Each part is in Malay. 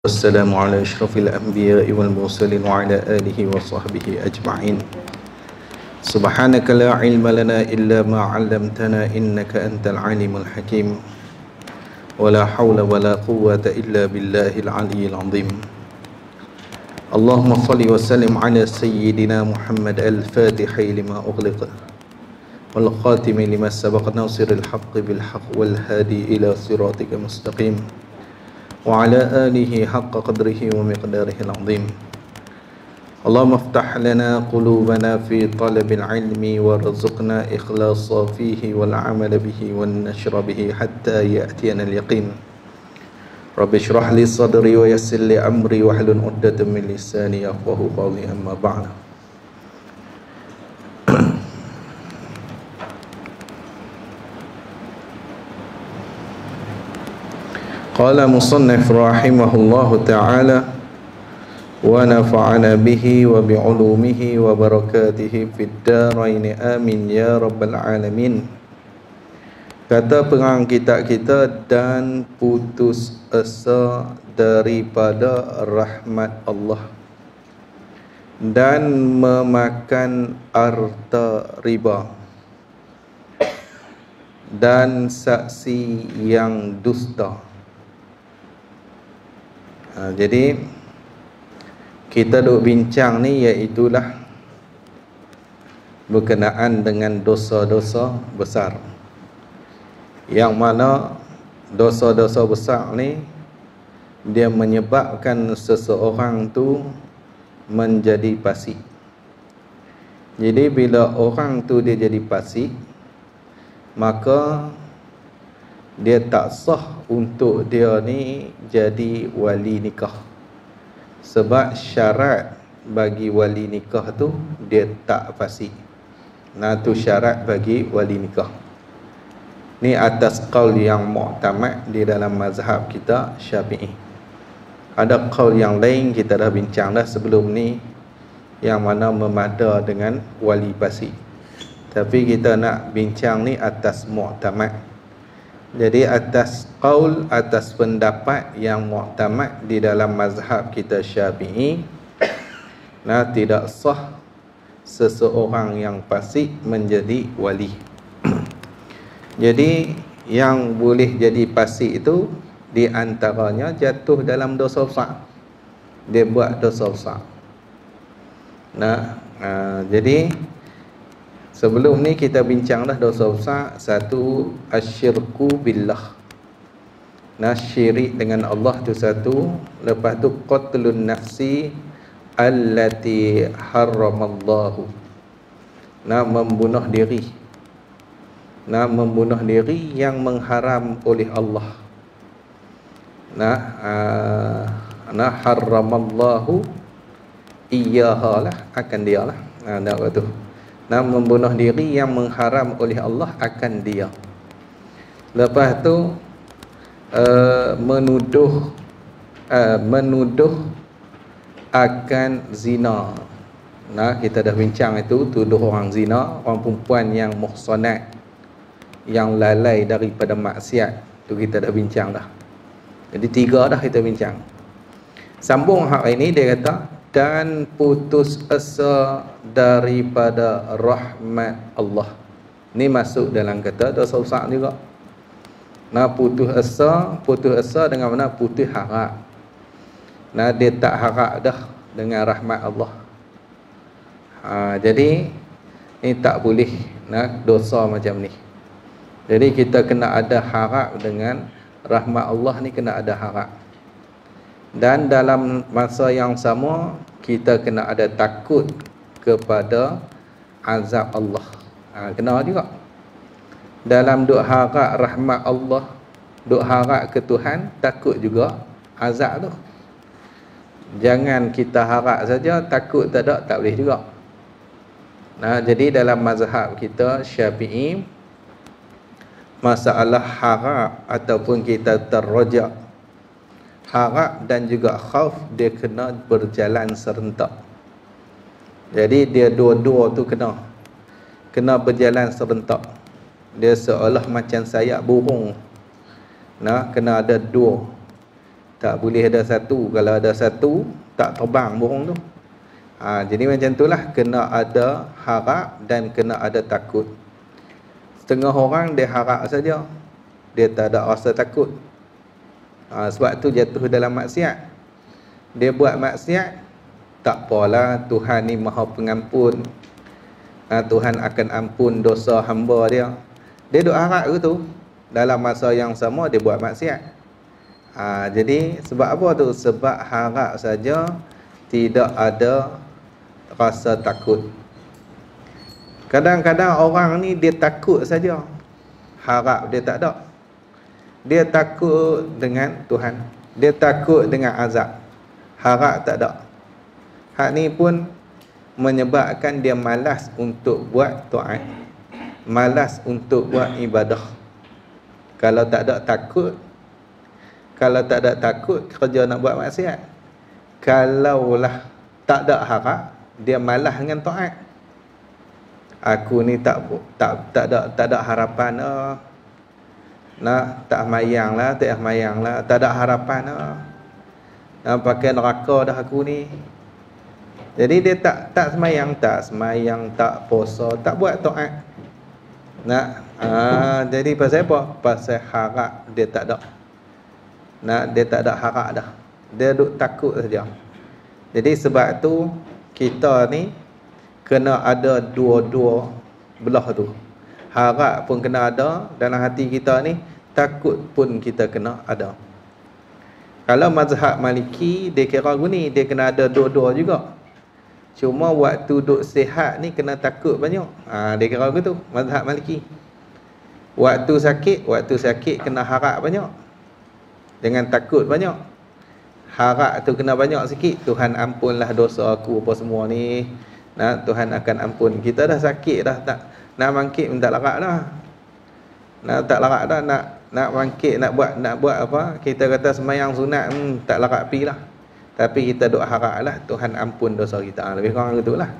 والسلام على أشرف الأنبياء والمرسلين وعلى آله وصحبه أجمعين. سبحانك لا علم لنا إلا ما علمتنا إنك أنت العليم الحكيم ولا حول ولا قوة إلا بالله العلي العظيم. اللهم صل وسلم على سيدنا محمد الفاتح لما أغلق والخاتم لما سبق ناصر الحق بالحق والهادي إلى صراطك مستقيم وعلى آله حق قدره ومقداره العظيم. اللهم افتح لنا قلوبنا في طلب العلم وارزقنا إخلاصا فيه والعمل به والنشر به حتى يأتينا اليقين. رب اشرح لي صدري ويسر لي أمري واحلل عقدة من لساني يفقهوا قولي أما بعد. قال مصنف رحمه الله تعالى ونفعنا به وبعلومه وبركاته في الدارين آمين يا رب العالمين. Kata pengarang kitab kita, dan putus asa daripada rahmat Allah dan memakan harta riba dan saksi yang dusta. Jadi kita duk bincang ni iaitulah berkenaan dengan dosa-dosa besar, yang mana dosa-dosa besar ni dia menyebabkan seseorang tu menjadi fasik. Jadi bila orang tu dia jadi fasik, maka dia tak sah untuk dia ni jadi wali nikah. Sebab syarat bagi wali nikah tu dia tak fasik. Nah, tu syarat bagi wali nikah. Ni atas qaul yang mu'tamad di dalam mazhab kita Syafi'i. Ada qaul yang lain kita dah bincang dah sebelum ni, yang mana memada dengan wali fasik. Tapi kita nak bincang ni atas mu'tamad. Jadi atas qaul, atas pendapat yang mu'tamad di dalam mazhab kita Syafi'i, nah, tidak sah seseorang yang fasik menjadi wali. Jadi yang boleh jadi fasik itu di antaranya jatuh dalam dosa besar. Dia buat dosa besar. Jadi sebelum ni kita bincanglah dosa besar. Satu, asyirku billah. Syirik dengan Allah tu satu. Lepas tu qatlun nafsi allati harramallahu. Membunuh diri. Membunuh diri yang mengharam oleh Allah. Harramallahu iyyaha lah, akan dia lah. Tu. Membunuh diri yang mengharam oleh Allah akan dia. Lepas tu menuduh akan zina. Kita dah bincang itu, tuduh orang zina, orang perempuan yang muhsanat, yang lalai daripada maksiat. Tu kita dah bincang dah. Jadi 3 dah kita bincang. Sambung hak ini, dia kata, dan putus asa daripada rahmat Allah. Ni masuk dalam kata dosa besar juga. Putus asa dengan mana? Putus harap. Dia tak harap dah dengan rahmat Allah. Jadi ni tak boleh dosa macam ni. Jadi kita kena ada harap dengan rahmat Allah ni, kena ada harap. Dan dalam masa yang sama kita kena ada takut kepada azab Allah. Kena juga. Dalam duk harap rahmat Allah, duk harap ke Tuhan, takut juga azab tu. Jangan kita harap saja, takut tak ada, tak boleh juga. Jadi dalam mazhab kita Syafi'i, masalah harap ataupun kita terrojak, harap dan juga khauf, dia kena berjalan serentak. Jadi dia dua-dua tu kena berjalan serentak. Dia seolah macam sayap burung. Kena ada dua. Tak boleh ada satu. Kalau ada satu, tak terbang burung tu. Jadi macam itulah, kena ada harap dan kena ada takut. Setengah orang dia harap saja, dia tak ada rasa takut. Sebab tu jatuh dalam maksiat. Dia buat maksiat, tak apalah, Tuhan ni Maha Pengampun. Tuhan akan ampun dosa hamba dia. Dia duk harap gitu. Dalam masa yang sama dia buat maksiat. Jadi sebab apa tu? Sebab harap saja, tidak ada rasa takut. Kadang-kadang orang ni dia takut saja, harap dia tak ada. Dia takut dengan Tuhan, dia takut dengan azab, harap tak ada. Hak ni pun menyebabkan dia malas untuk buat taat, malas untuk buat ibadah. Kalau tak ada takut, kalau tak ada takut, kerja nak buat maksiat. Kalaulah tak ada harap, dia malas dengan taat. Aku ni tak ada harapan dah. Nak tak mayang lah, tak ada harapan dah. Nak pakai neraka dah aku ni. Jadi dia tak semayang, tak puasa, tak buat taat. Jadi pasal apa? Pasal harap dia tak ada. Dia tak ada harap dah. Dia duk takut saja. Jadi sebab tu kita ni kena ada dua-dua belah tu. Harap pun kena ada dalam hati kita ni, takut pun kita kena ada. Kalau mazhab Maliki, dia kira gini, dia kena ada dua-dua juga. Cuma waktu duk sihat ni kena takut banyak. Dia kira begitu mazhab Maliki. Waktu sakit kena harap banyak. Dengan takut banyak. Harap tu kena banyak sikit. Tuhan ampunlah dosa aku apa semua ni. Tuhan akan ampun. Kita dah sakit dah, tak nak bangkit pun tak larat dah. Tak larat dah nak bangkit, nak buat apa? Kita kata semayang sunat, tak larat pi lah. Tapi kita duk harap lah Tuhan ampun dosa kita. Lebih kurang gitulah.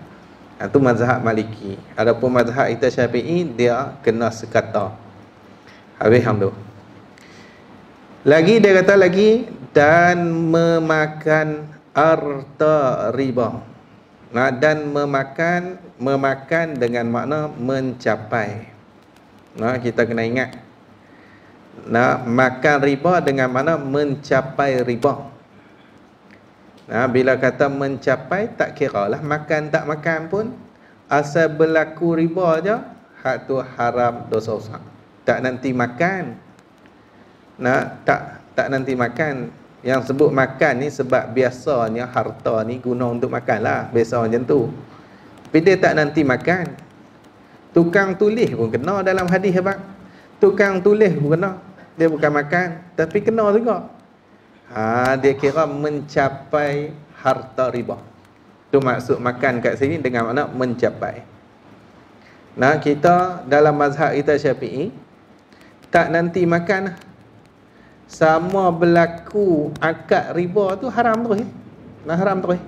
Itu mazhab Maliki. Adapun mazhab kita Syafi'i, dia kena sekata. Habis hamdulillah. Lagi dia kata lagi, dan memakan harta riba. Dan memakan dengan makna mencapai. Kita kena ingat. Makan riba dengan makna mencapai riba. Bila kata mencapai, tak kira lah makan tak makan pun, asal berlaku riba je, hak tu haram, dosa besar. Tak nanti makan. Tak nanti makan. Yang sebut makan ni sebab biasanya harta ni guna untuk makan lah, biasa macam tu. Tapi dia tak nanti makan. Tukang tulis pun kena dalam hadis abang. Tukang tulis pun kena. Dia bukan makan, tapi kena juga. Dia kira mencapai harta riba. Tu maksud makan kat sini dengan makna mencapai. Kita dalam mazhab kita Syafi'i, tak nanti makan. Sama berlaku akad riba tu haram terus. Haram terus.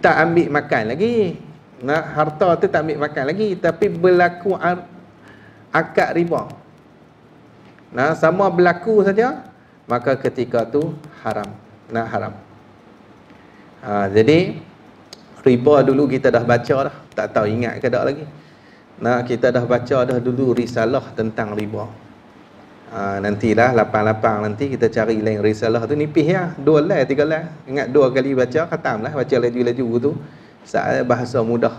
Tak ambil makan lagi. Harta tu tak ambil makan lagi, tapi berlaku akad riba. Sama berlaku saja, maka ketika tu haram. Haram. Jadi riba dulu kita dah baca dah. Tak tahu ingat ke tak lagi. Kita dah baca dah dulu risalah tentang riba. Nantilah lapang-lapang nanti kita cari lain risalah tu, nipis ya, 2 lai 3 lai. Ingat 2 kali baca khatam lah, baca laju-laju tu. Saat bahasa mudah.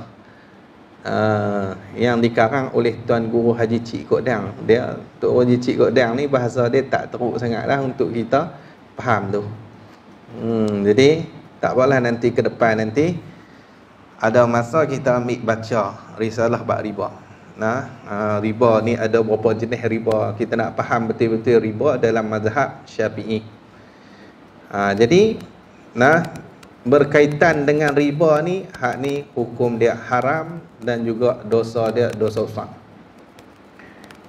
Yang dikarang oleh Tuan Guru Haji Cik Kok Dang. Dia Tok Haji Cik Kok Dang ni bahasa dia tak teruk sangatlah untuk kita faham tu. Jadi tak apalah, nanti ke depan nanti ada masa kita ambil baca risalah bab riba. Riba ni ada berapa jenis riba. Kita nak faham betul-betul riba dalam mazhab Syafi'i. Jadi berkaitan dengan riba ni, hak ni hukum dia haram dan juga dosa dia dosa besar.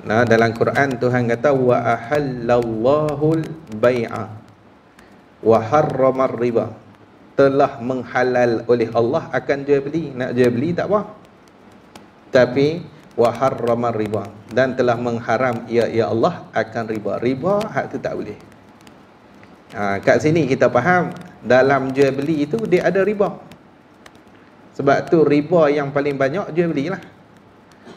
Dalam Quran Tuhan kata wa ahallallahu al-bai'a wa harramar riba. Telah menghalal oleh Allah akan jual beli. Nak jual beli tak apa. Tapi wa harramar riba, dan telah mengharam ya Allah akan riba. Riba hak tu tak boleh. Kat sini kita faham dalam jual beli itu dia ada riba. Sebab tu riba yang paling banyak jual beli lah.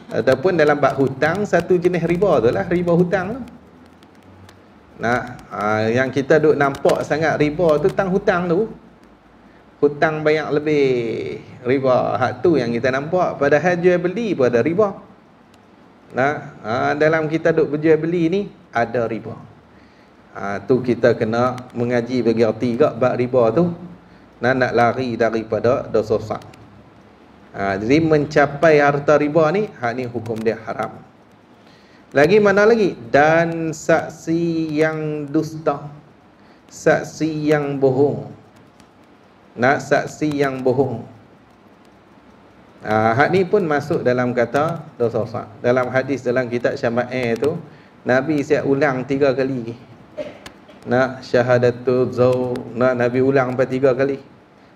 Ataupun dalam bab hutang, satu jenis riba tu lah, riba hutang tu. Yang kita duk nampak sangat riba tu tang hutang tu. Hutang banyak lebih riba, hak tu yang kita nampak. Padahal jual beli pun ada riba. Dalam kita duk berjual beli ni ada riba. Tu kita kena mengaji bagi arti gak bab riba tu. Nak lari daripada dosa besar. Jadi mencapai harta riba ni, hak ni hukum dia haram. Lagi mana lagi? Dan saksi yang dusta, saksi yang bohong. Saksi yang bohong. Hak ni pun masuk dalam kata dosa besar. Dalam hadis dalam kitab Syama'il tu, Nabi siap ulang 3 kali. Syahadatul zaur, Nabi ulang sampai 3 kali.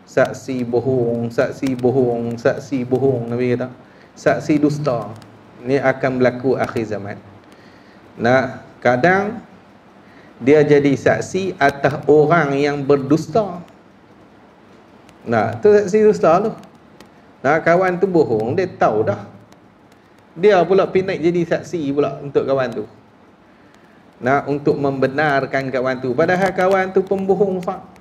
Saksi bohong, saksi bohong, saksi bohong, Nabi kata. Saksi dusta. Ni akan berlaku akhir zaman. Kadang dia jadi saksi atas orang yang berdusta. Tu saksi dusta tu. Kawan tu bohong, dia tahu dah. Dia pula pindah jadi saksi pula untuk kawan tu. Untuk membenarkan kawan tu. Padahal kawan tu pembohong fak.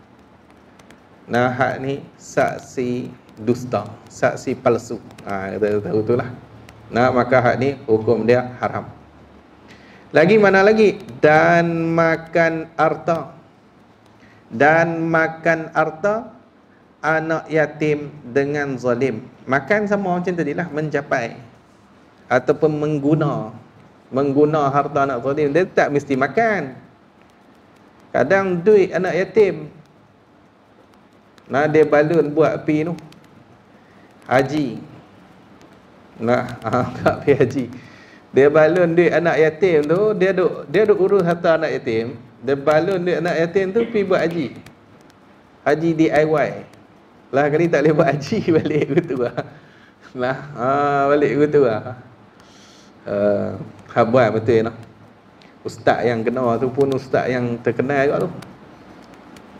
Hak ni saksi dusta, saksi palsu. Kita tahu itulah. Maka hak ni hukum dia haram. Lagi mana lagi? Dan makan harta. Dan makan harta anak yatim dengan zalim. Makan sama macam tadilah, mencapai ataupun mengguna harta anak zalim. Dia tak mesti makan. Kadang duit anak yatim, dia balun buat pi tu haji. Tak pi haji. Dia balun duit anak yatim tu, dia duk urus harta anak yatim. Dia balun duit anak yatim tu pi buat haji. Haji DIY. Lah kali tak boleh buat haji balik gitu lah. Balik gitu lah. Habuat betul Ustaz yang kena tu pun ustaz yang terkenal juga tu.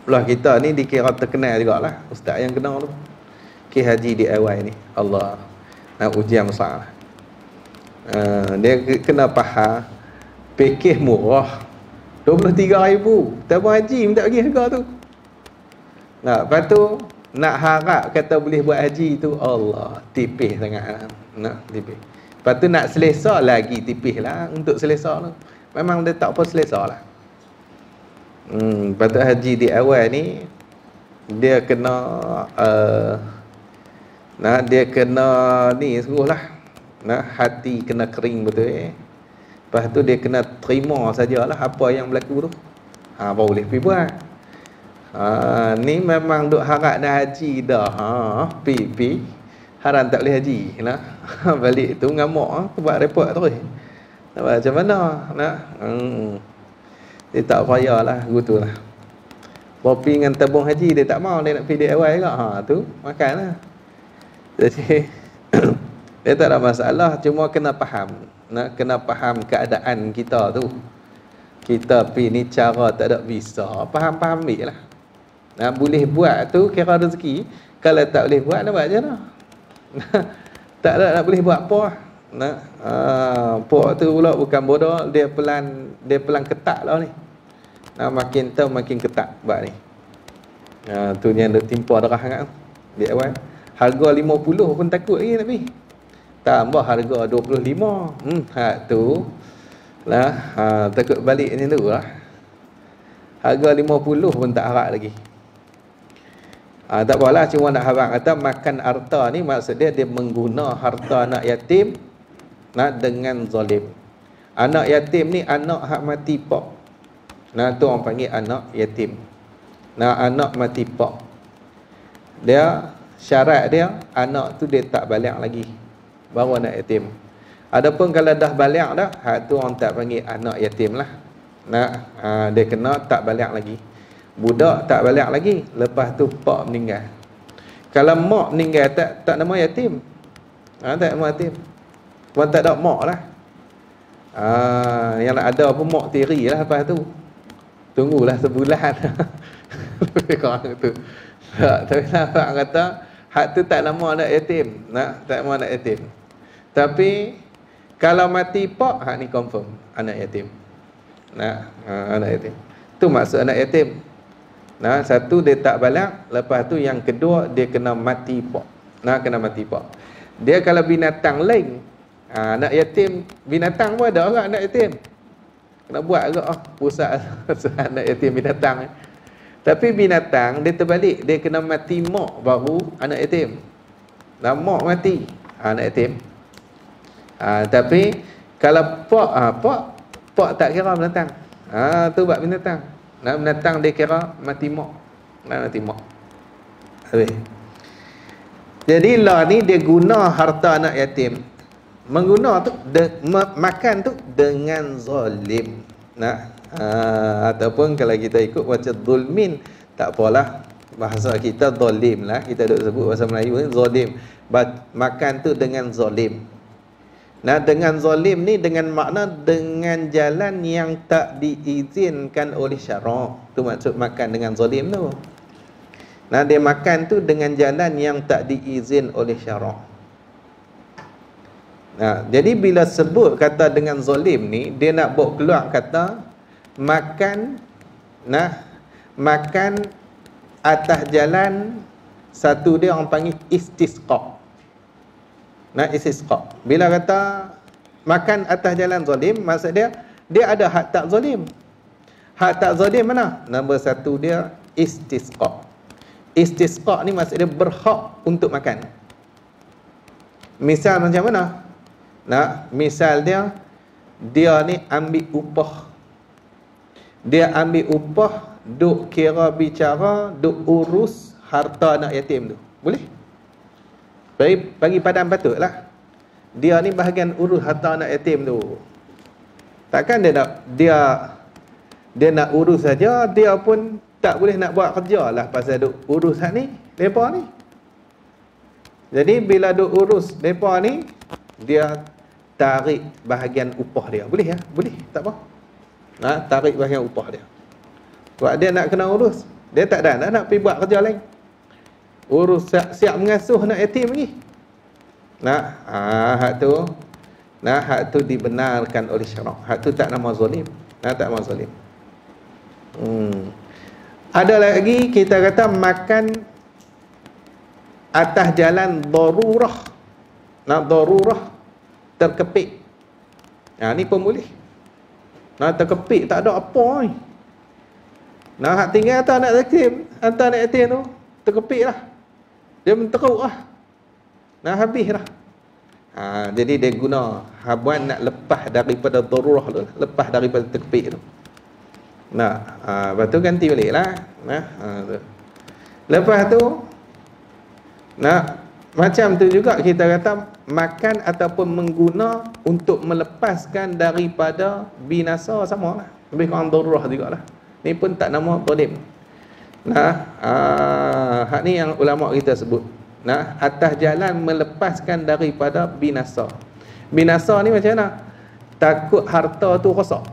Belah kita ni dikira terkenal jugalah ustaz yang kena tu. Haji DIY ni. Allah. Ujian besar. Dia kena faham pakej murah 23,000. Tabung haji minta bagi harga tu. Lepas tu nak harap kata boleh buat haji tu, Allah, tipis sangat. Tipis. Lepas tu nak selesa lagi tipis lah untuk selesa tu. Memang dia tak apa selesa lah. Lepas tu haji di awal ni dia kena dia kena ni sungguh lah. Hati kena kering betul. Lepas tu dia kena terima sajalah apa yang berlaku tu. Baru boleh pergi buat. Ni memang duk harap dah haji dah. Pi haram tak boleh haji. Balik tu ngamuk buat repot terus. Macam mana? Dia tak payahlah gitu lah. Kopi dengan tabung haji dia tak mau, dia nak pergi DIY juga. Tu makanlah. Jadi dia tak ada masalah, cuma kena faham. Kena faham keadaan kita tu. Kita pergi ni cara tak ada visa. Faham-faham ambil lah. Boleh buat tu kira rezeki. Kalau tak boleh buat, nak buat je lah. Tak ada nak boleh buat apa. Pok tu pula bukan bodoh. Dia pelan ketat lah ni. Makin tahu makin ketat buat ni. Tu yang dia timpa darah sangat tu. Di awal. Harga 50 pun takut lagi nak pergi. Tambah harga 25. Hak tu lah. Takut balik ni tu lah. Harga 50 pun tak harap lagi. Tak apalah, cuma nak harap kata makan harta ni maksud dia mengguna harta anak yatim dengan zalim. Anak yatim ni anak hak mati pak. Tu orang panggil anak yatim. Anak mati pak. Dia syarat dia anak tu dia tak balik lagi. Baru anak yatim. Adapun kalau dah balik dah, hak tu orang tak panggil anak yatim lah. Dia kena tak balik lagi. Budak tak balik lagi, lepas tu pak meninggal. Kalau mak meninggal tak nama yatim. Tak nama yatim. Puan tak ada mak lah. Yang ada pun mak tiri lah lepas tu. Tunggulah sebulan. Lebih kurang tu. Tapi nampak kata hak tu tak nama anak yatim. Tak nama anak yatim. Tapi kalau mati pak, hak ni confirm anak yatim. Anak yatim. Tu maksud anak yatim. Satu dia tak balag, lepas tu yang kedua dia kena mati pak. Kena mati pak. Dia kalau binatang lain, anak yatim, binatang pun ada orang anak yatim. Kena buat agak pusat anak yatim binatang. Tapi binatang dia terbalik, dia kena mati mak baru anak yatim. Mak mati, anak yatim. Tapi kalau pak tak kira binatang. Tu bab binatang. Binatang dia kira mati mak. Mati mak. Habis. Jadi lah ni dia guna harta anak yatim. Mengguna tu makan tu dengan zalim. Ataupun kalau kita ikut baca zulmin, tak apalah, bahasa kita zalim lah, kita duk sebut bahasa Melayu ni zalim. Makan tu dengan zalim. Dengan zalim ni dengan makna dengan jalan yang tak diizinkan oleh syarak. Tu maksud makan dengan zalim tu. Dia makan tu dengan jalan yang tak diizin oleh syarak. Jadi bila sebut kata dengan zalim ni, dia nak bawa keluar kata makan makan atas jalan, satu dia orang panggil istisqa. Istisqa. Bila kata makan atas jalan zalim, maksud dia ada hak tak zalim. Hak tak zalim mana? Nombor satu dia istisqa. Istisqa ni maksud dia berhak untuk makan. Misal macam mana? Misal dia ni ambil upah. Dia ambil upah, duk kira bicara, duk urus harta anak yatim tu. Boleh? Bagi padam patutlah. Dia ni bahagian urus harta anak yatim tu. Takkan dia nak urus saja, dia pun tak boleh nak buat kerja lah pasal duk urus hak ni, mereka ni. Jadi bila duk urus mereka ni, dia tarik bahagian upah dia. Boleh ya? Boleh, tak apa. Tarik bahagian upah dia. Sebab dia nak kena urus. Dia tak ada nak pergi buat kerja lain. Urus siap mengasuh anak yatim lagi. Hak tu dibenarkan oleh syarak. Hak tu tak nama zalim. Tak nama zalim. Ada lagi kita kata makan atas jalan darurah. Darurah, terkepit. Ni pun boleh. Terkepit tak ada apa ni. Hak tinggal atas anak yatim tu terkepit lah. Dia menteruk lah. Habis lah. Jadi dia guna habuan nak lepas daripada darurah tu, lepas daripada terkepit tu. Lepas tu ganti balik lah. Lepas tu macam tu juga kita kata makan ataupun mengguna untuk melepaskan daripada binasa, sama lah. Lebih kurang darurah juga lah. Ni pun tak nama zalim. Hak ni yang ulama kita sebut. Atas jalan melepaskan daripada binasa. Binasa ni macam mana? Takut harta tu rosak.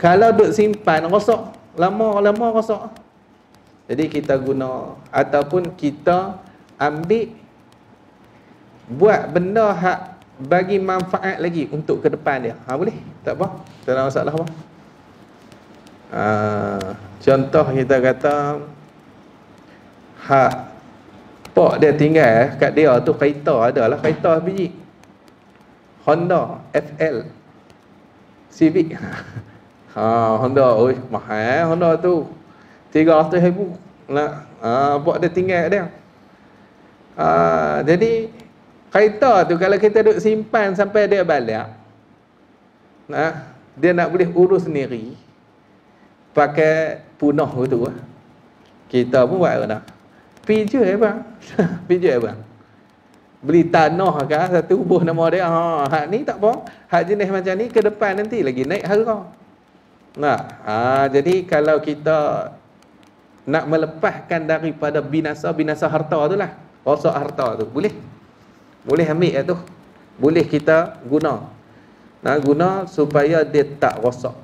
Kalau duk simpan rosak, lama-lama rosak. Jadi kita guna ataupun kita ambil buat benda hak bagi manfaat lagi untuk ke depan dia. Boleh? Tak apa. Tak ada masalah apa. Contoh kita kata hak pak dia tinggal kat dia tu kereta adalah kereta biji Honda FL Civic. Honda, mahal Honda tu 300,000 lah. Pak dia tinggal dia. Jadi kereta tu kalau kita duk simpan sampai dia balik, dia nak boleh urus sendiri pakai punah tu, kita pun buat apa? Pergi je bang. Pergi je bang. Beli tanah ke satu buah nama dia. Hak ni tak apa. Hak jenis macam ni ke depan nanti lagi naik harga. Jadi kalau kita nak melepaskan daripada binasa harta tu lah, rosak harta tu, boleh ambil tu, boleh kita guna guna supaya dia tak rosak.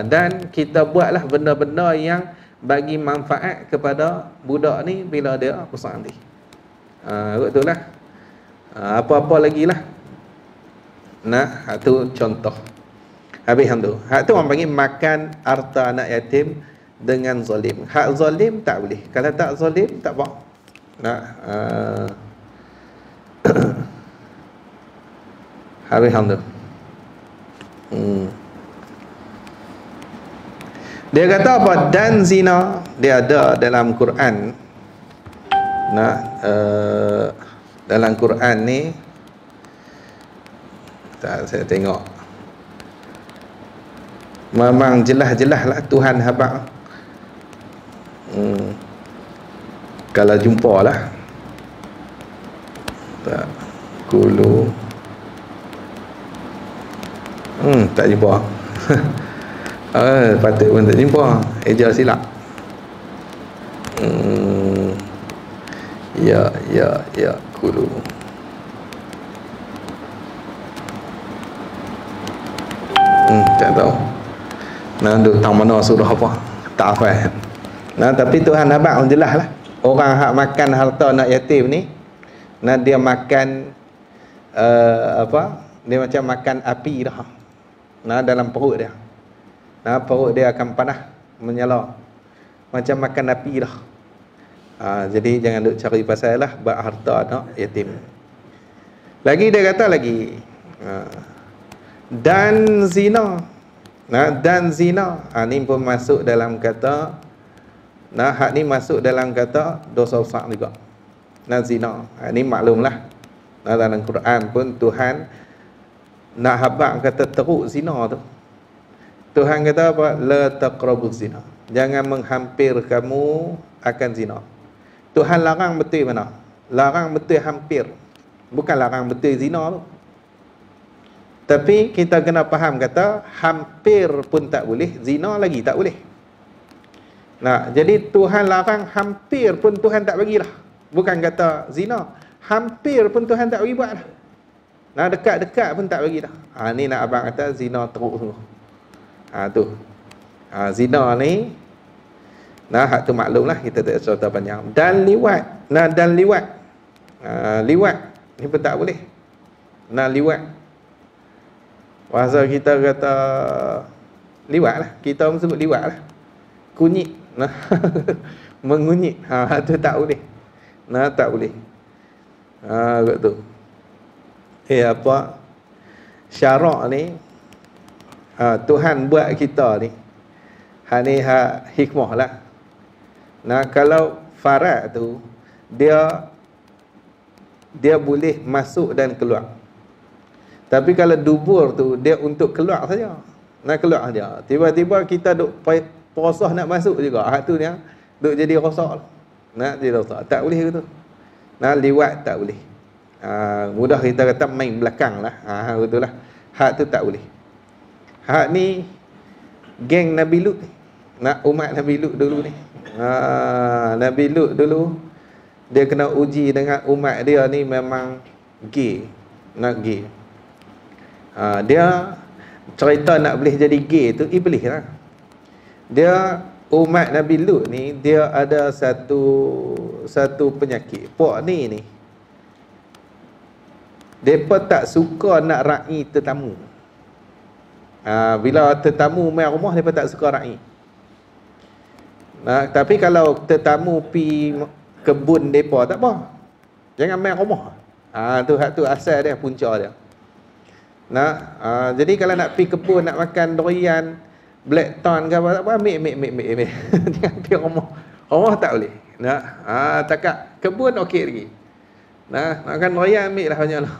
Dan kita buatlah benda-benda yang bagi manfaat kepada budak ni bila dia besar nanti. Betul lah. Apa-apa lagi lah. Nah, itu contoh. Habis tu. Hak tu orang panggil makan harta anak yatim dengan zalim. Hak zalim tak boleh. Kalau tak zalim tak apa. Nah, habis tu. Dia kata apa? Dan zina dia ada dalam Quran. Nah, dalam Quran ni tak, saya tengok memang jelas-jelas lah Tuhan habaq. Kalau jumpa lah tak kulu tak jumpa. Patut pun tak jumpa. Eja silap. Ya kulu. Tak tahu. Nah, duk tang mana surah apa? Tak faham. Nah, tapi Tuhan habaq jelas lah. Orang hak makan harta anak yatim ni, nah dia makan apa? Dia macam makan api dah. Nah, dalam perut dia. Nah, perut dia akan panas, menyala. Macam makan api dah. Jadi jangan duk cari pasal lah bab harta anak yatim. Lagi dia kata lagi. Dan zina. Nah, dan zina. Ni pun masuk dalam kata, nah, hak ni masuk dalam kata dosa besar juga. Nah, zina. Ni maklumlah. Nah, dalam Quran pun Tuhan nak habaq kata teruk zina tu. Tuhan kata apa? La taqrabuz zina. Jangan menghampir kamu akan zina. Tuhan larang betul mana? Larang betul hampir. Bukan larang betul zina tu. Tapi kita kena faham kata hampir pun tak boleh, zina lagi tak boleh. Nah, jadi Tuhan larang hampir pun Tuhan tak bagilah. Bukan kata zina, hampir pun Tuhan tak bagi buat dah. Nah, dekat-dekat pun tak bagi dah. Ni nak abang kata zina teruk sungguh. Tu. Zina ni, nah, hak tu maklum lah, kita tak cerita panjang. Dan liwat. Nah, dan liwat. Liwat ni pun tak boleh. Nah, liwat. Bahasa kita kata liwat lah. Kita orang sebut liwat lah. Kunyit. Nah, mengunyit. Tu tak boleh. Nah, tak boleh. Betul. Apa? Syarak ni, Tuhan buat kita ni. Ni hikmah lah. Nah, kalau farad tu, dia boleh masuk dan keluar. Tapi kalau dubur tu, dia untuk keluar saja. Nak keluar saja. Tiba-tiba kita duk prosah nak masuk juga. Tu ni, duk jadi rosak. Nak jadi rosak. Tak boleh gitu. Nah, liwat tak boleh. Mudah kita kata main belakang lah. Betul lah. Hak tu tak boleh. Hak ni, geng Nabi Lut ni. Nak umat Nabi Lut dulu ni. Nabi Lut dulu, dia kena uji dengan umat dia ni memang gay. Nak gay. Dia cerita nak boleh jadi gay tu iblis lah. Dia umat Nabi Lut ni, dia ada satu penyakit. Puak ni depa tak suka nak ra'i tetamu. Bila tetamu mai rumah, depa tak suka ra'i. Tapi kalau tetamu pi kebun depa tak apa. Jangan mai rumah. Tu asal dia, punca dia. Jadi kalau nak pergi kebun, nak makan durian, blackthorn ke apa, tak apa, ambil. Jangan pergi rumah. Rumah tak boleh. Takat kebun okey lagi. Makan durian, ambil lah banyak lah.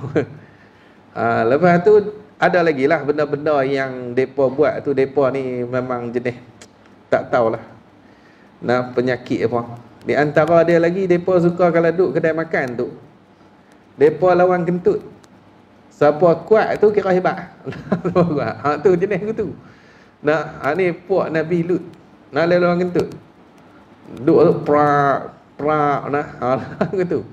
Lepas tu, ada lagi lah benda-benda yang mereka buat tu, mereka ni memang jenis tak tahulah. Penyakit apa. Di antara dia lagi, mereka suka kalau duduk kedai makan tu, mereka lawan kentut. Siapa kuat tu kira hebat. Tu jenis gitu. Ni puak Nabi Lut. Lawan kentut. Duk tu prak gitu.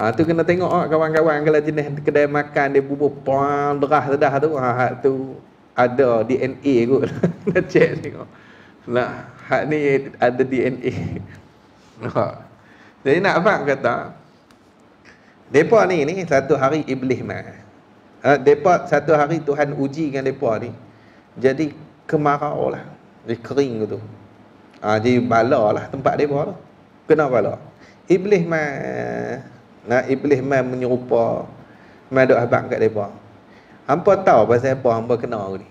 Tu kena tengok kawan-kawan kalau jenis kedai makan dia bubur derah tu. Tu ada DNA kot. Nak check tengok. Nah, hak ni ada DNA. Nah. Jadi nak faham kata depa ni satu hari iblis mai. Depa satu hari Tuhan uji dengan depa ni. Jadi kemarau lah. Dia kering gitu. Jadi bala lah tempat depa tu. Kena bala. Iblis mai. Nah, iblis mai menyerupa mai duk habaq kat depa. Hampa tahu pasal apa hampa kena ni?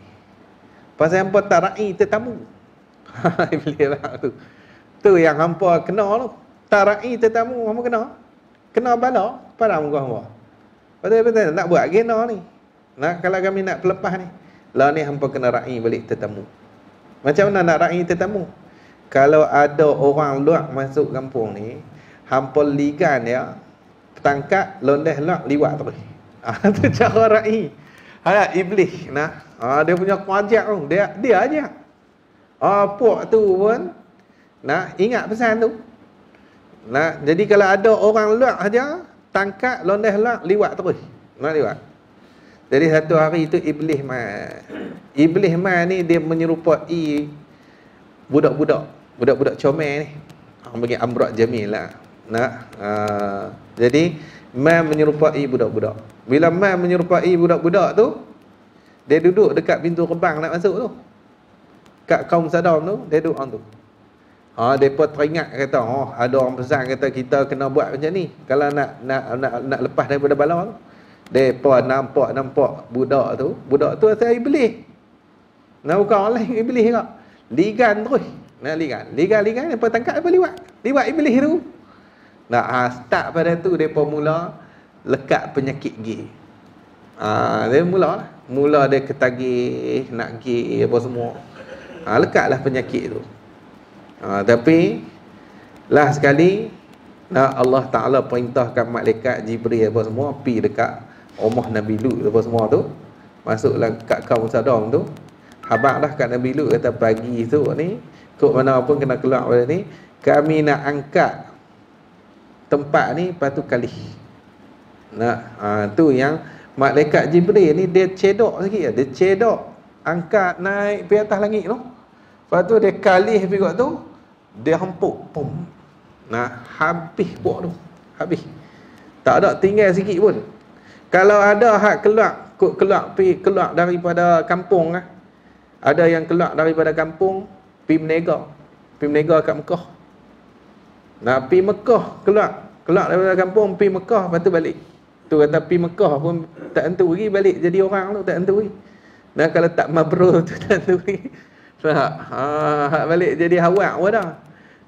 Pasal hampa tak rai tetamu. Iblis lah tu. Tu yang hampa kena tu. Tak rai tetamu hampa kena. Kena bala pada muka hampa. Betul-betul nak buat gena ni. Nah, kalau kami nak pelepas ni, lah ni hampa kena rai balik tetamu. Macam mana nak rai tetamu? Kalau ada orang luar masuk kampung ni, hampa ligan dia, tangkap, londes luar, liwat terus. Tu cara rai. Iblis nah. Dia punya kuajak tu, dia ajak. Puak tu pun nah, ingat pesan tu. Nah, jadi kalau ada orang luar aja, tangkap, londes luar, liwat terus. Nah, liwat. Jadi satu hari tu iblis mai. Iblis mai ni dia menyerupai budak-budak comel ni. Bagi Amrak Jamil lah. Nah, jadi mai menyerupai budak-budak. Bila mai menyerupai budak-budak tu, dia duduk dekat pintu gerbang nak masuk tu. Kat kaum Sadam tu, dia duduk orang tu. Depa teringat kata, ada orang pesan kata kita kena buat macam ni kalau nak lepas daripada bala tu. Depa nampak budak tu asal iblis. Nak bukan orang lain iblis juga. Ligan terus. Nak ligan depa tangkap depa liwat iblis tu. Nah, start pada tu depa mula lekat penyakit gay. Dia mula dia ketagih nak gay apa semua. Lekatlah penyakit tu. Tapi lah sekali Allah Ta'ala perintahkan malaikat Jibril apa semua pergi dekat rumah Nabi Lut apa semua tu, masuklah kat kaum Sadam tu. Habaq dah kat Nabi Lut kata pagi tu ni kok mana pun kena keluar pada ni, kami nak angkat tempat ni patu kali. Tu yang malaikat Jibril ni dia cedok sikit, dia cedok angkat naik pergi atas langit tu. Lepas tu dia kalih pergi kat tu, dia hempuk pum. Habis puak tu. Habis. Tak ada tinggal sikit pun. Kalau ada hak keluar daripada kampung lah. Ada yang keluar daripada kampung pergi menega kat Mekah. Pergi Mekah keluar daripada kampung pergi Mekah, lepas tu balik. Tu kata pergi Mekah pun tak tentu lagi, balik jadi orang tu tak tentu lagi. Kalau tak mabrur tu tak tentu lagi. Hak balik jadi hawak pun dah.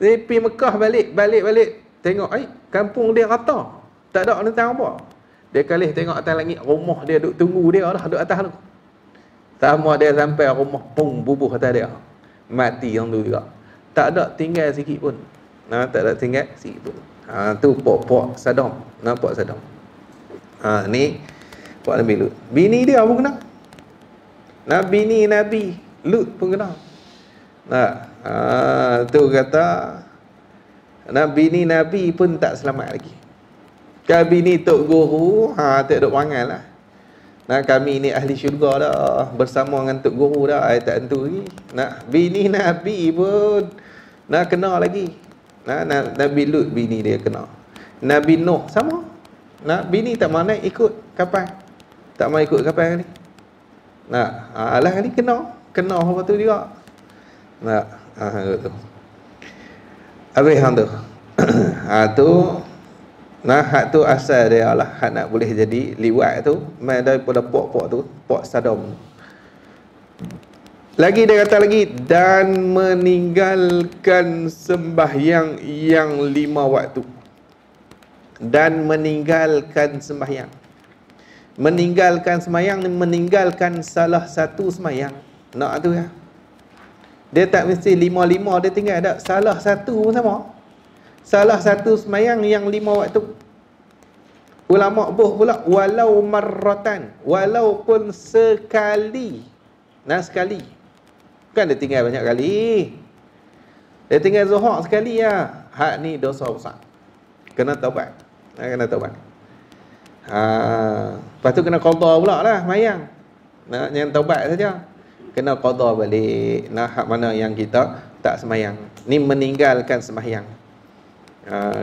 Jadi pergi Mekah balik tengok kampung dia rata. Tak ada tentang apa. Dia kalih tengok atas langit, rumah dia duk tunggu dia dah duk atas tu. Sama dia sampai rumah pung bubuh atas dia. Mati yang tu juga. Tak ada tinggal sikit pun. Tak ada tinggal sikit pun. Tu pok Sadam. Nampak Sadam. Ni Pak Nabi Lut. Bini dia pun kena. Bini Nabi Lut pun kena. Tu kata bini Nabi pun tak selamat lagi. Kalau bini Tok Guru, tak duk wangan lah. Kami ni ahli syurga dah, bersama dengan Tok Guru dah, tak tentu lagi. Bini Nabi pun kena lagi. Nabi Lut bini dia kena. Nabi Nuh sama. Bini tak mau naik ikut kapal. Tak mau ikut kapal ni. Alah ni kena apa tu juga. Tu. Habis hang tu. Tu hak tu asal dia lah, hak nak boleh jadi liwat tu mai daripada pok tu, pok Sadam. Lagi dia kata lagi, dan meninggalkan sembahyang yang 5 waktu. Dan meninggalkan sembahyang. Meninggalkan sembahyang ni meninggalkan salah satu sembahyang. Nak tu ya. Dia tak mesti 5 dia tinggal tak. Salah satu pun sama. Salah satu sembahyang yang 5 waktu. Ulama buh pula walau marratan, walaupun sekali. Sekali. Kan dia tinggal banyak kali. Dia tinggal zuhur sekali ya. Hak ni dosa besar. Kena taubat. Kena taubat. Lepas tu kena qada pula lah mayang. Yang taubat saja. kena qada balik. Nah, hak mana yang kita tak semayang, ni meninggalkan sembahyang.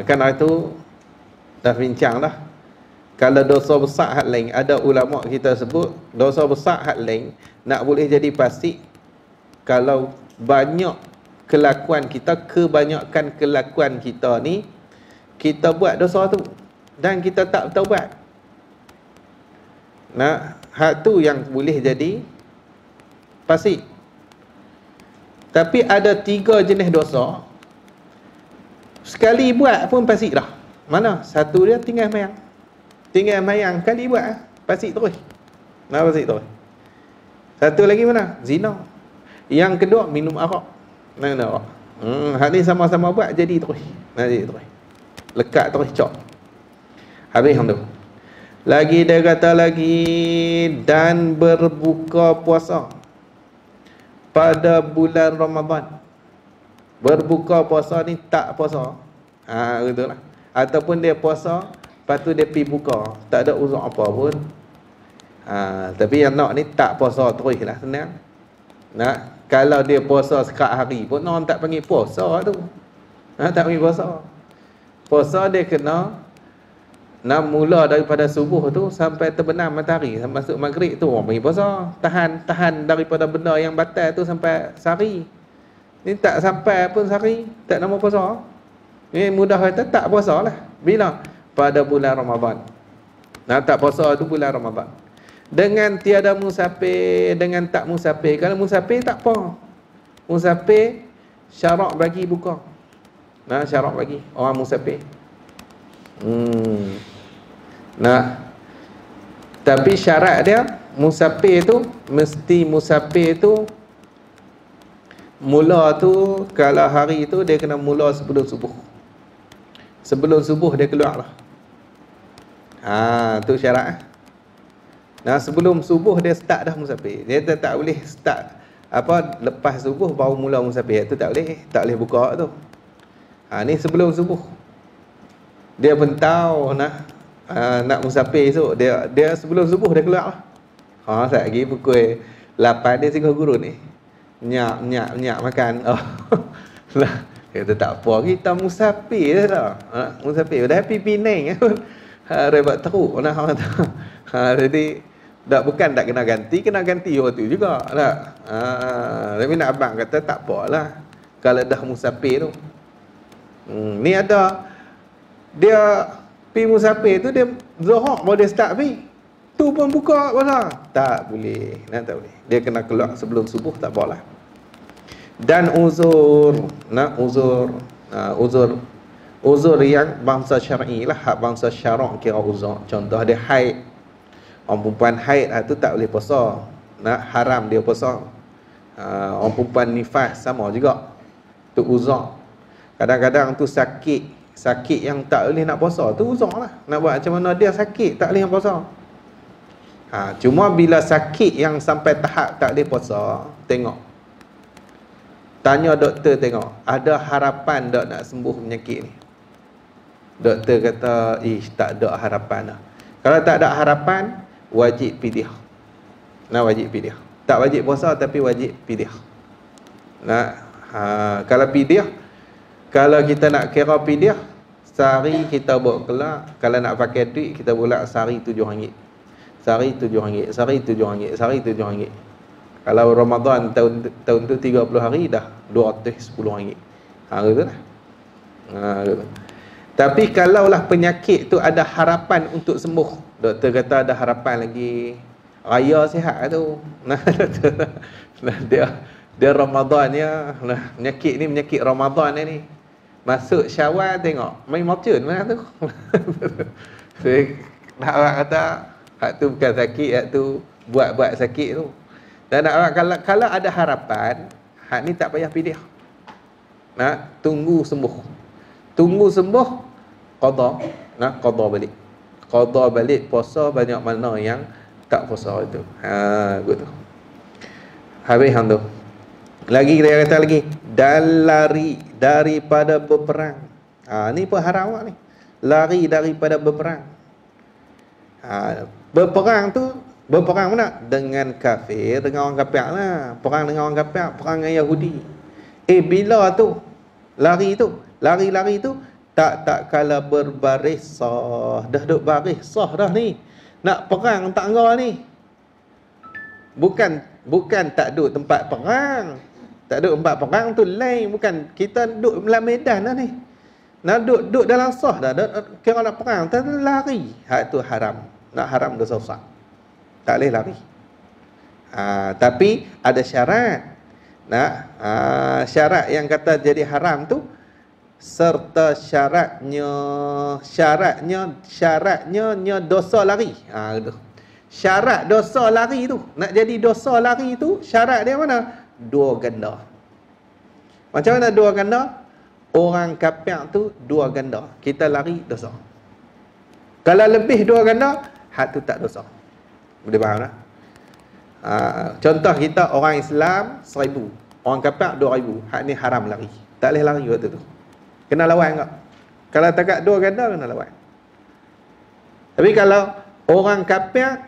Kerana itu dah bincang dah. Kalau dosa besar hak lain, ada ulama kita sebut dosa besar hak lain nak boleh jadi fasik kalau banyak kelakuan kita, kebanyakan kelakuan kita ni kita buat dosa tu dan kita tak taubat. Nah, hak tu yang boleh jadi fasik. Tapi ada 3 jenis dosa, sekali buat pun fasik dah. Mana? Satu dia tinggal mayang. Tinggal mayang kali buat fasik terus. Nah, fasik terus. Satu lagi mana? Zina. Yang kedua minum arak. Nah, arak. Hak ni sama-sama buat jadi terus. Nah, jadi terus. Lekat terus cok. Habis hang tu. Lagi dia kata lagi, dan berbuka puasa pada bulan Ramadan. Berbuka puasa ni tak puasa. Gitulah. Ataupun dia puasa, lepas tu dia pergi buka, tak ada uzur apa pun. Tapi yang nak ni tak puasa terus lah, senang. Nah, kalau dia puasa sekat hari pun orang tak panggil puasa tu. Tak panggil puasa. Puasa dia kena mula daripada subuh tu sampai terbenam matahari, sampai masuk maghrib tu orang panggil puasa. Tahan daripada benda yang batal tu sampai sehari. Ni tak sampai pun sehari, tak nama puasa. Ni mudah kata tak puasa lah. Bila? Pada bulan Ramadan. Nah, tak puasa tu bulan Ramadan. Dengan tiada musafir, dengan tak musafir. Kalau musafir tak apa. Musafir syarak bagi buka. Nah, syarak bagi orang musafir. Nah, tapi syarat dia musafir tu mesti musafir tu mula tu, kalau hari tu dia kena mula sebelum subuh. Sebelum subuh dia keluar lah. Tu syarat. Nah, sebelum subuh dia start dah musafir. Dia tak boleh start lepas subuh baru mula musafir. Tu tak boleh. Tak boleh buka tu. Ni sebelum subuh. Dia pun tahu nak musafir esok. Dia sebelum subuh dia keluar lah. Sat lagi pukul 8 dia singgah gurun ni. Nyak makan. Lah, kata tak apa, kita musafir dah. Musafir dah happy Penang. Rebat teruk nah. Jadi bukan tak kena ganti waktu juga lah. Tapi nak abang kata tak apalah kalau dah musafir tu. Ni ada dia pi musafir tu, dia Zuhur baru dia start pi. Tu pun buka puasa. Tak boleh. Tak boleh. Dia kena keluar sebelum subuh, tak apalah. Dan uzur, uzur yang bangsa syar'i lah, hak bangsa syarak kira uzur. Contoh dia haid. Orang perempuan haid tu tak boleh puasa. Haram dia puasa. Orang perempuan nifas sama juga. Tu uzur. Kadang-kadang tu sakit yang tak boleh nak puasa, tu uzur lah. Nak buat macam mana dia sakit tak boleh nak puasa. Cuma bila sakit yang sampai tahap tak boleh puasa, tanya doktor, tengok ada harapan tak nak sembuh penyakit ni. Doktor kata tak ada harapan dah. Kalau tak ada harapan, wajib fidyah. Wajib fidyah. Tak wajib puasa tapi wajib fidyah. Kalau fidyah, kalau kita nak kira fidyah, sehari kita buat kelak. Kalau nak pakai duit, kita buat sehari RM7. Sehari RM7. Sehari RM7. Sehari RM7. Kalau Ramadan tahun tu 30 hari dah RM210. Gitu lah. Gitu. Tapi kalaulah penyakit tu ada harapan untuk sembuh, doktor kata ada harapan lagi, raya sihat tu. Dia Ramadannya, penyakit ni penyakit Ramadan ni. Masuk Syawal tengok main mercun mana tu. Nak orang kata hak tu bukan sakit, hak tu buat sakit tu. Dan nak orang kalau ada harapan, hak ni tak payah fidyah. Tunggu sembuh. Tunggu sembuh, qada. Qada balik. Qada balik puasa banyak mana yang tak puasa itu. Gitu. Habis hang tu. Lagi kita kata lagi, dan lari daripada berperang. Ni pun haram ni. Lari daripada berperang. Berperang tu Berperang mana? Dengan kafir, dengan orang kafir lah. Perang dengan orang kafir, perang dengan Yahudi. Bila tu lari tu tak kala berbaris sah, dah duk baris sah dah ni. Nak perang tak ngah ni. Bukan tak duk tempat perang. Tak duk tempat perang tu lain, bukan kita duk dalam medan dah ni. Nak duk dalam sah dah, kira nak perang, tak lari. Hak tu haram. Nak haram dosa besar. Tak boleh lari. Tapi ada syarat. Syarat yang kata jadi haram tu, serta syaratnya dosa lari. Syarat dosa lari tu, nak jadi dosa lari tu, syarat dia mana? 2 ganda. Macam mana 2 ganda? Orang kafir tu 2 ganda, kita lari dosa. Kalau lebih 2 ganda, hak tu tak dosa. Boleh faham tak? Contoh kita orang Islam 1000, orang kafir 2000, hak ni haram lari. Tak boleh lari waktu tu. Kena lawan tak? Kalau takat 2 ganda, kena lawan. Tapi kalau orang kafir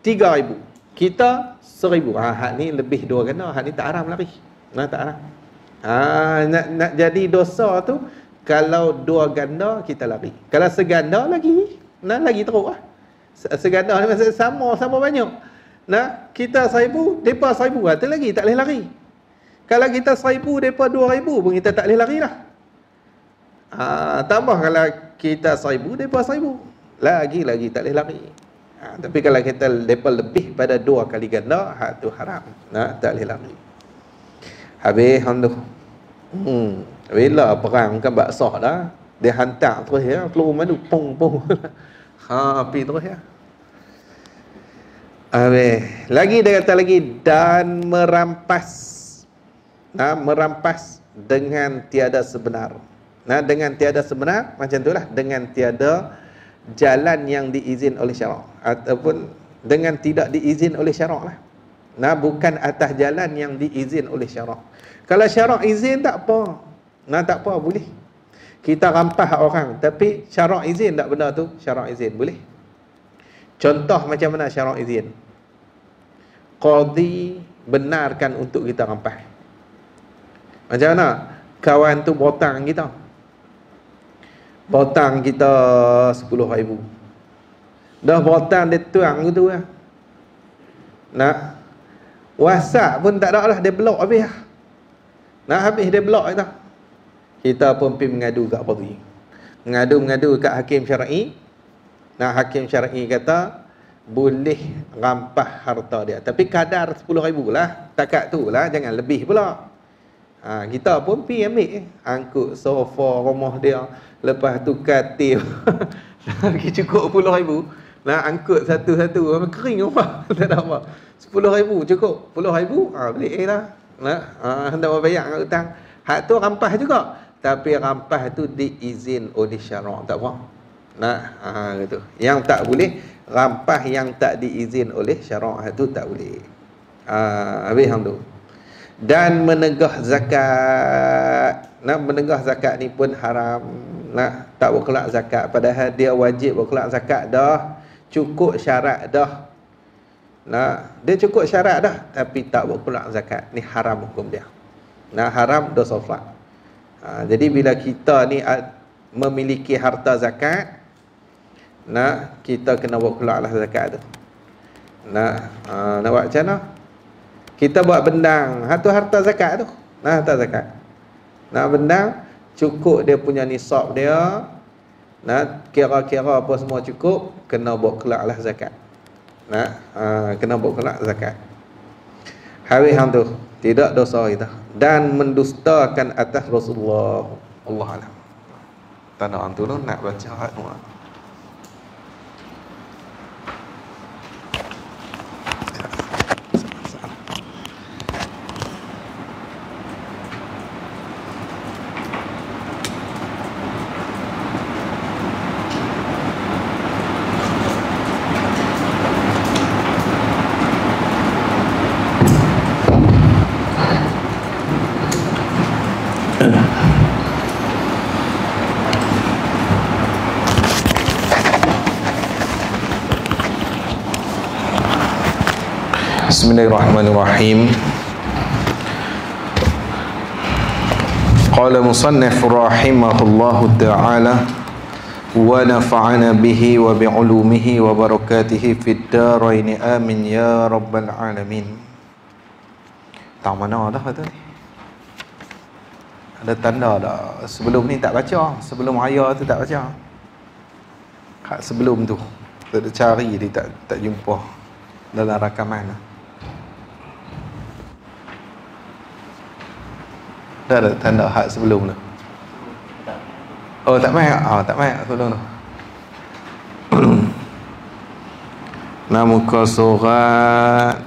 3000, kita 1000, hak ni lebih 2 ganda, hak ni tak haram lari. Tak haram. Nak jadi dosa tu, kalau 2 ganda kita lari. Kalau seganda lagi teruk lah. Seganda ni maksud sama banyak. Kita 1000, depa 1000, tu lagi tak boleh lari. Kalau kita 1000, depa 2000 pun kita tak boleh lari lah. Tambah kalau kita 1000, depa 1000, lagi tak boleh lari. Tapi kalau kita depa lebih pada 2 kali ganda, hak tu haram. Tak boleh lari. Habis hang tu. Bila perang kan bak sah dah, dia hantar terus ya, keluar madu pong. Api terus ya. Lagi dia kata lagi, dan merampas. Merampas dengan tiada sebenar. Dengan tiada sebenar macam itulah, dengan tiada jalan yang diizin oleh syarak, ataupun dengan tidak diizin oleh syarak lah. Bukan atas jalan yang diizin oleh syarak. Kalau syarak izin tak apa. Tak apa, boleh. Kita rampas orang, tapi syarak izin tak benda tu? Syarak izin, boleh. Contoh macam mana syarak izin? Qadhi benarkan untuk kita rampas. Macam mana? Kawan tu botang kita. Botang kita 10,000. Dah botang dia tuang gitu lah. WhatsApp pun tak ada lah, dia blok habis lah. Habis dia blok kita pun pergi mengadu kat qadhi. Mengadu kat hakim syar'i. Hakim syar'i kata boleh rampas harta dia, tapi kadar 10,000 lah. Takat tu lah, jangan lebih pula. Kita pun pergi ambil, angkut sofa rumah dia, lepas tu katil lagi cukup 10,000. Angkut satu-satu, kering rumah. Tak ada apa, 10,000 cukup. 10,000 balik lah. Hendak bayar dengan hutang. Hak tu rampas juga, tapi rampas tu diizin oleh syarak, tak apa. Gitu. Yang tak boleh rampas yang tak diizin oleh syarak, tu tak boleh. Habis hang tu. Dan menegah zakat. Menegah zakat ni pun haram. Tak berkelak zakat, padahal dia wajib berkelak zakat dah, cukup syarat dah. Dia cukup syarat dah, tapi tak berkelak zakat, ni haram hukum dia. Haram dosa besar. Jadi bila kita ni memiliki harta zakat, kita kena berkelak lah zakat tu. Nak buat macam mana? Kita buat bendang, tu harta zakat tu. Harta zakat. Bendang cukup dia punya nisab dia, kira-kira apa semua cukup, kena buat kelak lah zakat. Kena buat kelak zakat. Habis hang tu, tidak dosa kita. Dan mendustakan atas Rasulullah. Allah alam. Tanah hang tu nak baca ayat tu. Bismillahirrahmanirrahim. Qala musannif rahimahullahu ta'ala wa nafa'ana bihi wa bi'ulumihi wa barakatihi fid darain amin ya rabbal alamin. Tak mana dah kata ni? Ada tanda dah. Sebelum ni tak baca, sebelum raya tu tak baca. Hak sebelum tu kita cari dia tak jumpa dalam rakaman. Dah ada tanda hak sebelum tu. Oh tak mai. Tak mai sebelum tu. Nah, muka surat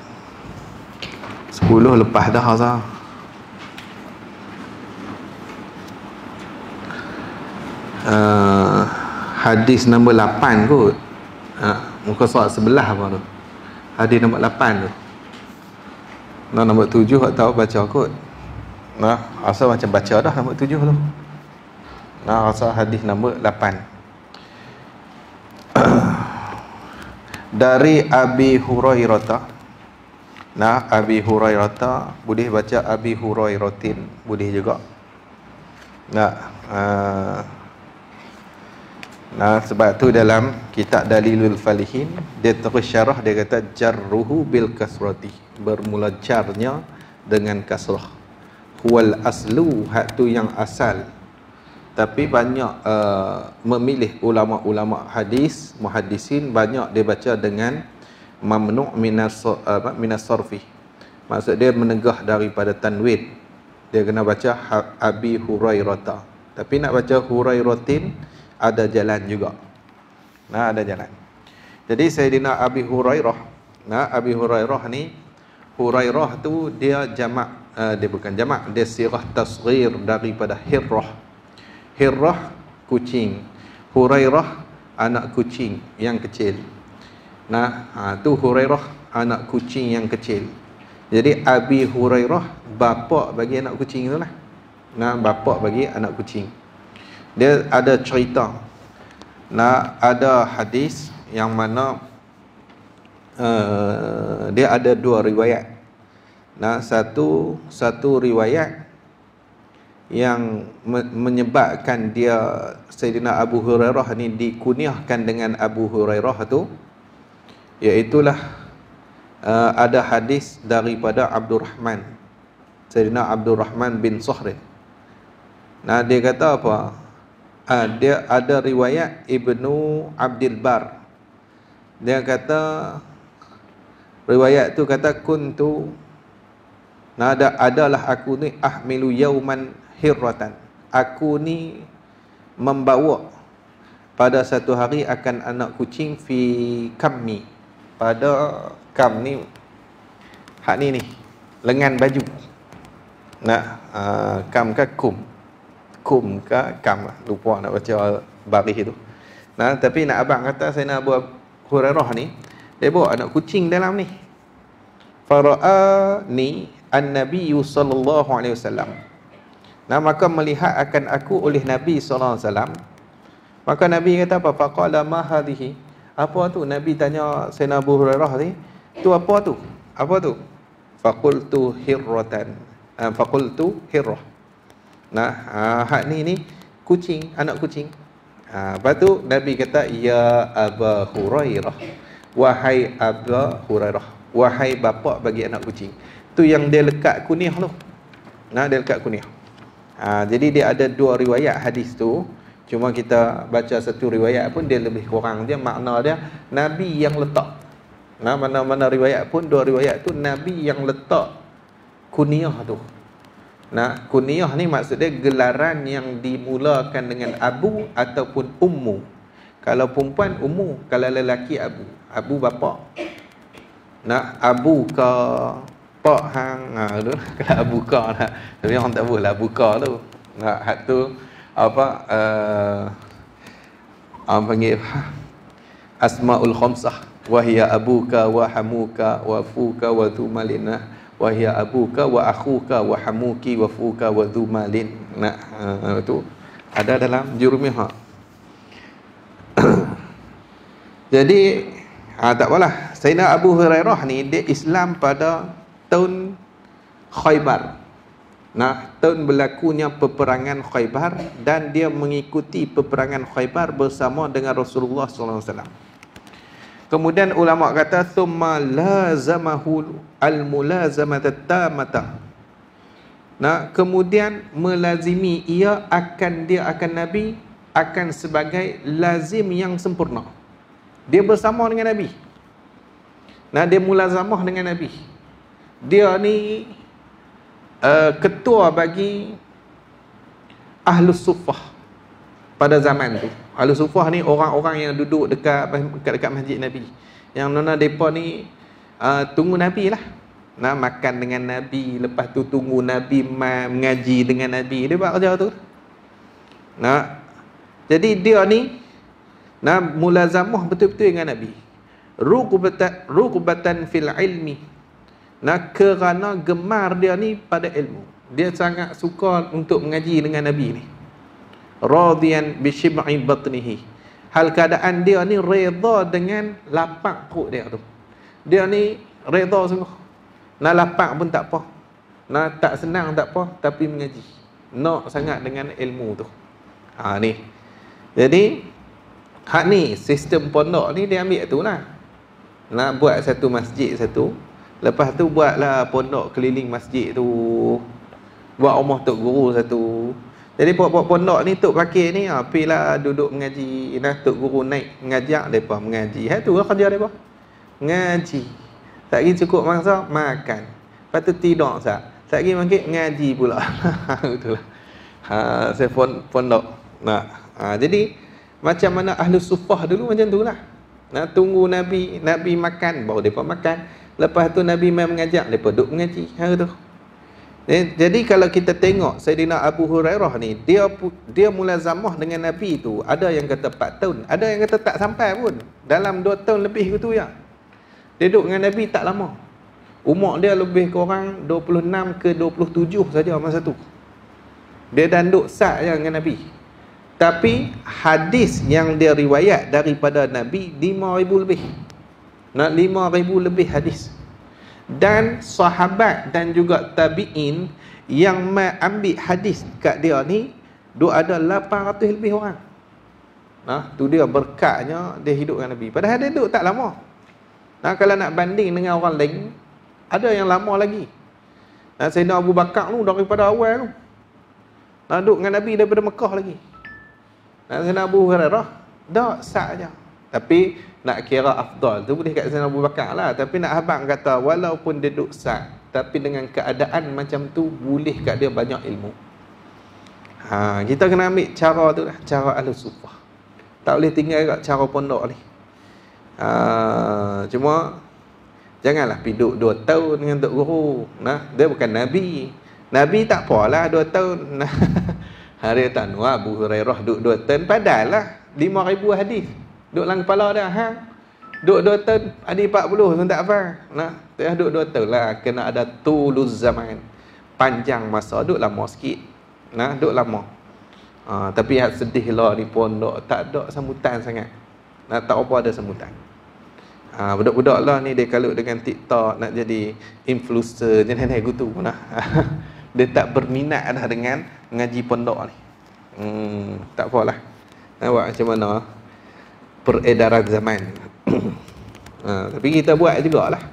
10 lepas dah sah. Hadis nombor 8 kot. Muka surat sebelah apa tu? Hadis nombor 8 tu. Nah, nombor 7 tak tahu baca kot. Nah, asal macam baca dah nombor 7 tu. Nah, asal hadis nombor 8. Dari Abi Hurairah. Nah, Abi Hurairah boleh baca Abi Hurairatin, boleh juga. Nah, sebab tu dalam kitab Dalilul Falihin dia terus syarah, dia kata jarruhu bil kasrati, bermula jarnya dengan kasrah. Huwal aslu, hak tu yang asal. Tapi banyak memilih ulama-ulama hadis, muhaddisin, banyak dia baca dengan mamnu' minas sarfi. Maksud dia menegah daripada tanwin. Dia kena baca Abi Hurairah. Tapi nak baca Hurairatin ada jalan juga. Nah, ada jalan. Jadi Sayyidina Abi Hurairah. Nah, Abi Hurairah ni, Hurairah tu dia jamak, dia bukan jamak, dia sirah tasghir daripada Hirrah. Hirrah kucing, Hurairah anak kucing yang kecil. Nah, tu Hurairah anak kucing yang kecil. Jadi Abi Hurairah bapa bagi anak kucing tu lah. Nah, bapa bagi anak kucing. Dia ada cerita. Nah, ada hadis yang mana dia ada dua riwayat. Nah, satu riwayat yang menyebabkan dia Sayyidina Abu Hurairah ni dikunyahkan dengan Abu Hurairah tu, iaitulah ada hadis daripada Abdurrahman, Sayyidina Abdurrahman bin Sahrin. Nah, dia kata apa? Dia ada riwayat Ibnu Abdul Bar. Dia kata riwayat tu kata kuntu, nah, adalah aku ni ahmilu yauman hirratan. Aku ni membawa pada satu hari akan anak kucing fi kammi, pada kam ni, hak ni lengan baju. Nah, kam ke kum ke kam, lupa nak baca baris tu. Nah, tapi nak abang kata Sayyidina Abu Hurairah ni dia bawa anak kucing dalam ni. Fara'ani an-nabiy sallallahu alaihi wasallam. Nah, maka melihat akan aku oleh Nabi sallallahu alaihi wasallam. Maka Nabi kata apa? Faqala ma hadhihi? Apa tu? Nabi tanya Sayyidina Abu Hurairah ni, tu apa tu? Apa tu? Faqultu hirratan. Faqultu hirrah. Nah, hak ni kucing, anak kucing. Lepas tu Nabi kata, ya Aba Hurairah, wahai Aba Hurairah, wahai bapa bagi anak kucing. Tu yang dia lekat kunyah tu. Nah, dia lekat kunyah. Jadi dia ada dua riwayat hadis tu. Cuma kita baca satu riwayat pun dia lebih kurang, dia makna dia Nabi yang letak. Nah, mana-mana riwayat pun, dua riwayat tu Nabi yang letak kunyah tu. Nah, kunyah ni maksud dia gelaran yang dimulakan dengan abu ataupun ummu. Kalau perempuan ummu, kalau lelaki abu. Abu bapa. Nah, abu ka pak hang tu. Kalau abu ka lah. Tapi orang tak boleh abu ka tu. Nah, hak tu apa panggil asmaul khamsah, wa hiya abuka wa hamuka wa fuka wa dhumalina, wa hiya abuka wa akhuka wa hamuki wa fuka wa dhumalin. Nah, itu ada dalam Jurumiyah. Jadi Tak apalah. Sayyidina Abu Hurairah ni dia Islam pada tahun Khaybar. Tahun berlakunya peperangan Khaybar, dan dia mengikuti peperangan Khaybar bersama dengan Rasulullah SAW. Kemudian ulama kata thumma lazamahu al-mulazamata tamata. Kemudian melazimi dia akan Nabi akan sebagai lazim yang sempurna. Dia bersama dengan Nabi. Dia mulazamah dengan Nabi. Dia ni ketua bagi Ahlus Suffah pada zaman tu. Ahlus Suffah ni orang-orang yang duduk dekat masjid Nabi. Yang nona depa ni tunggu Nabi lah. Makan dengan Nabi, lepas tu tunggu Nabi mengaji dengan Nabi. Dia buat kerja tu. Jadi dia ni mulazamah betul-betul dengan Nabi. Rukubatan fil ilmi. Kerana gemar dia ni pada ilmu. Dia sangat suka untuk mengaji dengan Nabi ni. Radiyan bi shib'i batnihi. Hal keadaan dia ni redha dengan lapang perut dia tu. Dia ni redha sungguh. Lapang pun tak apa. Tak senang tak apa, tapi mengaji. Nak sangat dengan ilmu tu. Ni. Jadi hak ni sistem pondok ni dia ambil tu lah. Buat satu masjid satu. Lepas tu buatlah pondok keliling masjid tu. Buat rumah tok guru satu. Jadi buat pondok ni tok pakir ni pergilah duduk mengaji. Tok guru naik ngajak depa mengaji. Tu lah kerja depa. Ngaji. Tak lagi cukup masa makan. Lepas tu tidur sat. Tak lagi makin ngaji pula. Itulah. Saya pondok. Jadi macam mana Ahlus Suffah dulu macam tu lah. Tunggu Nabi makan baru depa makan. Lepas tu Nabi mai mengajak depa duduk mengaji. Tu. Jadi kalau kita tengok Sayyidina Abu Hurairah ni, dia mulazamah dengan Nabi tu, ada yang kata 4 tahun, ada yang kata tak sampai pun. Dalam 2 tahun lebih gitu ya. Dia duduk dengan Nabi tak lama. Umur dia lebih kurang 26 ke 27 saja masa tu. Dia dah duduk sat je dengan Nabi. Tapi hadis yang dia riwayat daripada Nabi 5,000 lebih. 5,000 lebih hadis. Dan sahabat dan juga tabi'in yang ambil hadis kat dia ni ada 800 lebih orang. Tu dia berkatnya dia hidup dengan Nabi. Padahal dia duduk tak lama. Kalau nak banding dengan orang lain, ada yang lama lagi. Sayyidina Abu Bakar tu daripada awal tu. Duduk dengan Nabi daripada Mekah lagi. Sayyidina Abu Hurairah dak sat je. Tapi nak kira afdal tu boleh kat Sayyidina Abu Bakar lah. Tapi nak abang kata walaupun dia duduk sat, tapi dengan keadaan macam tu boleh kat dia banyak ilmu. Kita kena ambil cara tu lah, cara Ahlus Suffah. Tak boleh tinggal kat cara pondok ni. Cuma janganlah pergi duduk 2 tahun dengan tok guru. Dia bukan Nabi. Nabi tak apalah 2 tahun. Hari tanu Abu Hurairah duduk 2 tahun. Padahal lah 5,000 hadis duduk dalam kepala dah. Duduk 2 tahun, hadis 40 pun tak hafal. Dia duduk 2 tahun lah. Kena ada tuluz zaman, panjang masa. Duduk lama sikit. Duduk lama. Tapi yang sedih lah ni pondok tak ada sambutan sangat. Tak apa ada sambutan. Budak-budak lah ni dia kalut dengan TikTok nak jadi influencer je nenek gitu pun lah. Dia tak berminat dah dengan ngaji pondok ni. Tak apalah. Nampak macam mana peredaran zaman. Tapi kita buat jugalah.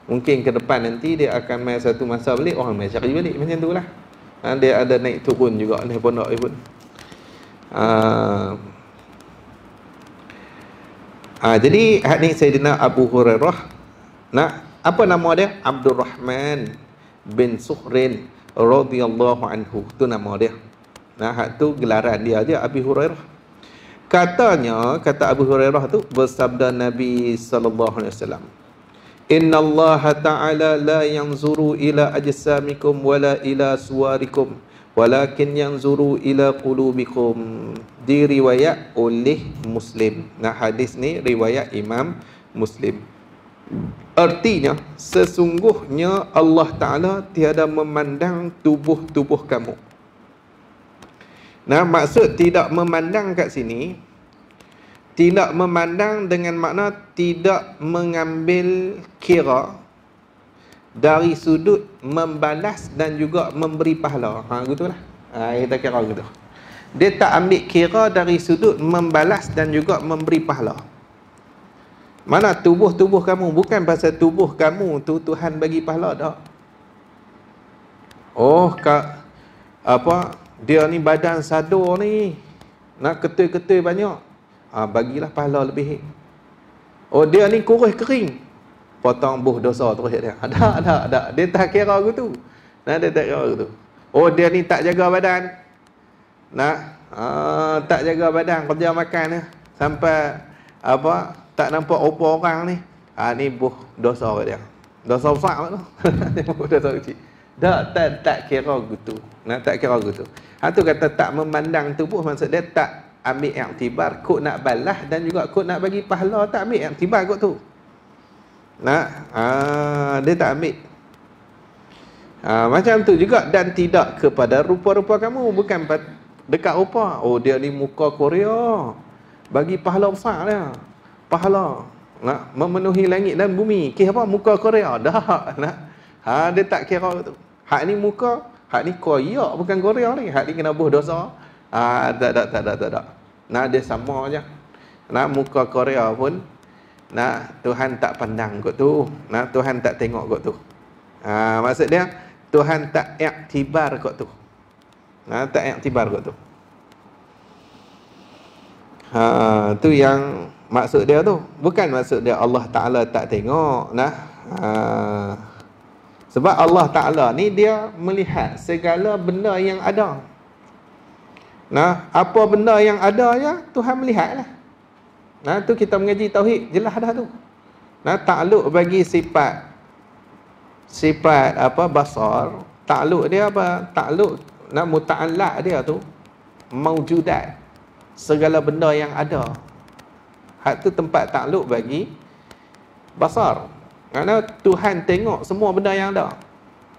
Mungkin ke depan nanti dia akan main satu masa balik, orang main cari balik macam tu lah. Dia ada naik turun juga ni pondok ni pun. Jadi ni Sayyidina Abu Hurairah. Apa nama dia? Abdul Rahman bin Sukhrin radhiyallahu anhu. Tu nama dia. Hak tu gelaran dia aja Abu Hurairah. Kata Abu Hurairah tu bersabda Nabi sallallahu alaihi wasallam, "Inna Allah Ta'ala la yanzuru ila ajsamikum wala ila suwarikum, walakin yanzuru ila qulubikum." Diriwayat oleh Muslim. Hadis ni riwayat Imam Muslim. Artinya sesungguhnya Allah Ta'ala tiada memandang tubuh-tubuh kamu. Maksud tidak memandang kat sini, Tidak memandang dengan makna tidak mengambil kira dari sudut membalas dan juga memberi pahala. Gitulah. Kita kira gitu. Dia tak ambil kira dari sudut membalas dan juga memberi pahala. Mana tubuh-tubuh kamu, bukan pasal tubuh kamu tu Tuhan bagi pahala tak. Dia ni badan sador ni, nak ketul-ketul banyak, bagilah pahala lebih. Dia ni kurus kering, potong buh dosa terus dia. Ada. Dia tak kira gitu. Dia tak kira gitu. Dia ni tak jaga badan. Tak jaga badan, kerja makan ni sampai tak nampak rupa orang ni. Ni buh dosa dia. Dosa besar tu. Buh dosa kecil. Tak kira gitu. Tak kira gitu. Tu kata tak memandang tubuh, maksud dia tak ambil iktibar kod nak balas dan juga kod nak bagi pahala, tak ambil iktibar kod tu. Dia tak ambil. Macam tu juga, dan tidak kepada rupa-rupa kamu, bukan dekat rupa. Dia ni muka Korea, bagi pahala besar dia. Pahala memenuhi langit dan bumi. Apa muka Korea dah. Dia tak kira tu. Hak ni muka, hak ni Korea, bukan Korea ni. Hak ni kena buh dosa. Tak. Dia sama aja. Muka Korea pun Tuhan tak pandang kot tu. Tuhan tak tengok kot tu. Maksud dia Tuhan tak iktibar kot tu. Tak iktibar kot tu. Tu yang maksud dia tu. Bukan maksud dia Allah Ta'ala tak tengok. Sebab Allah Ta'ala ni dia melihat segala benda yang ada. Apa benda yang ada ya, Tuhan melihat lah. Tu kita mengaji tauhid, jelas dah tu. Takluk bagi sifat basar, takluk dia apa? Takluk muta'allaq dia tu maujudat, segala benda yang ada. Hak tu tempat takluk bagi basar. Kerana Tuhan tengok semua benda yang ada.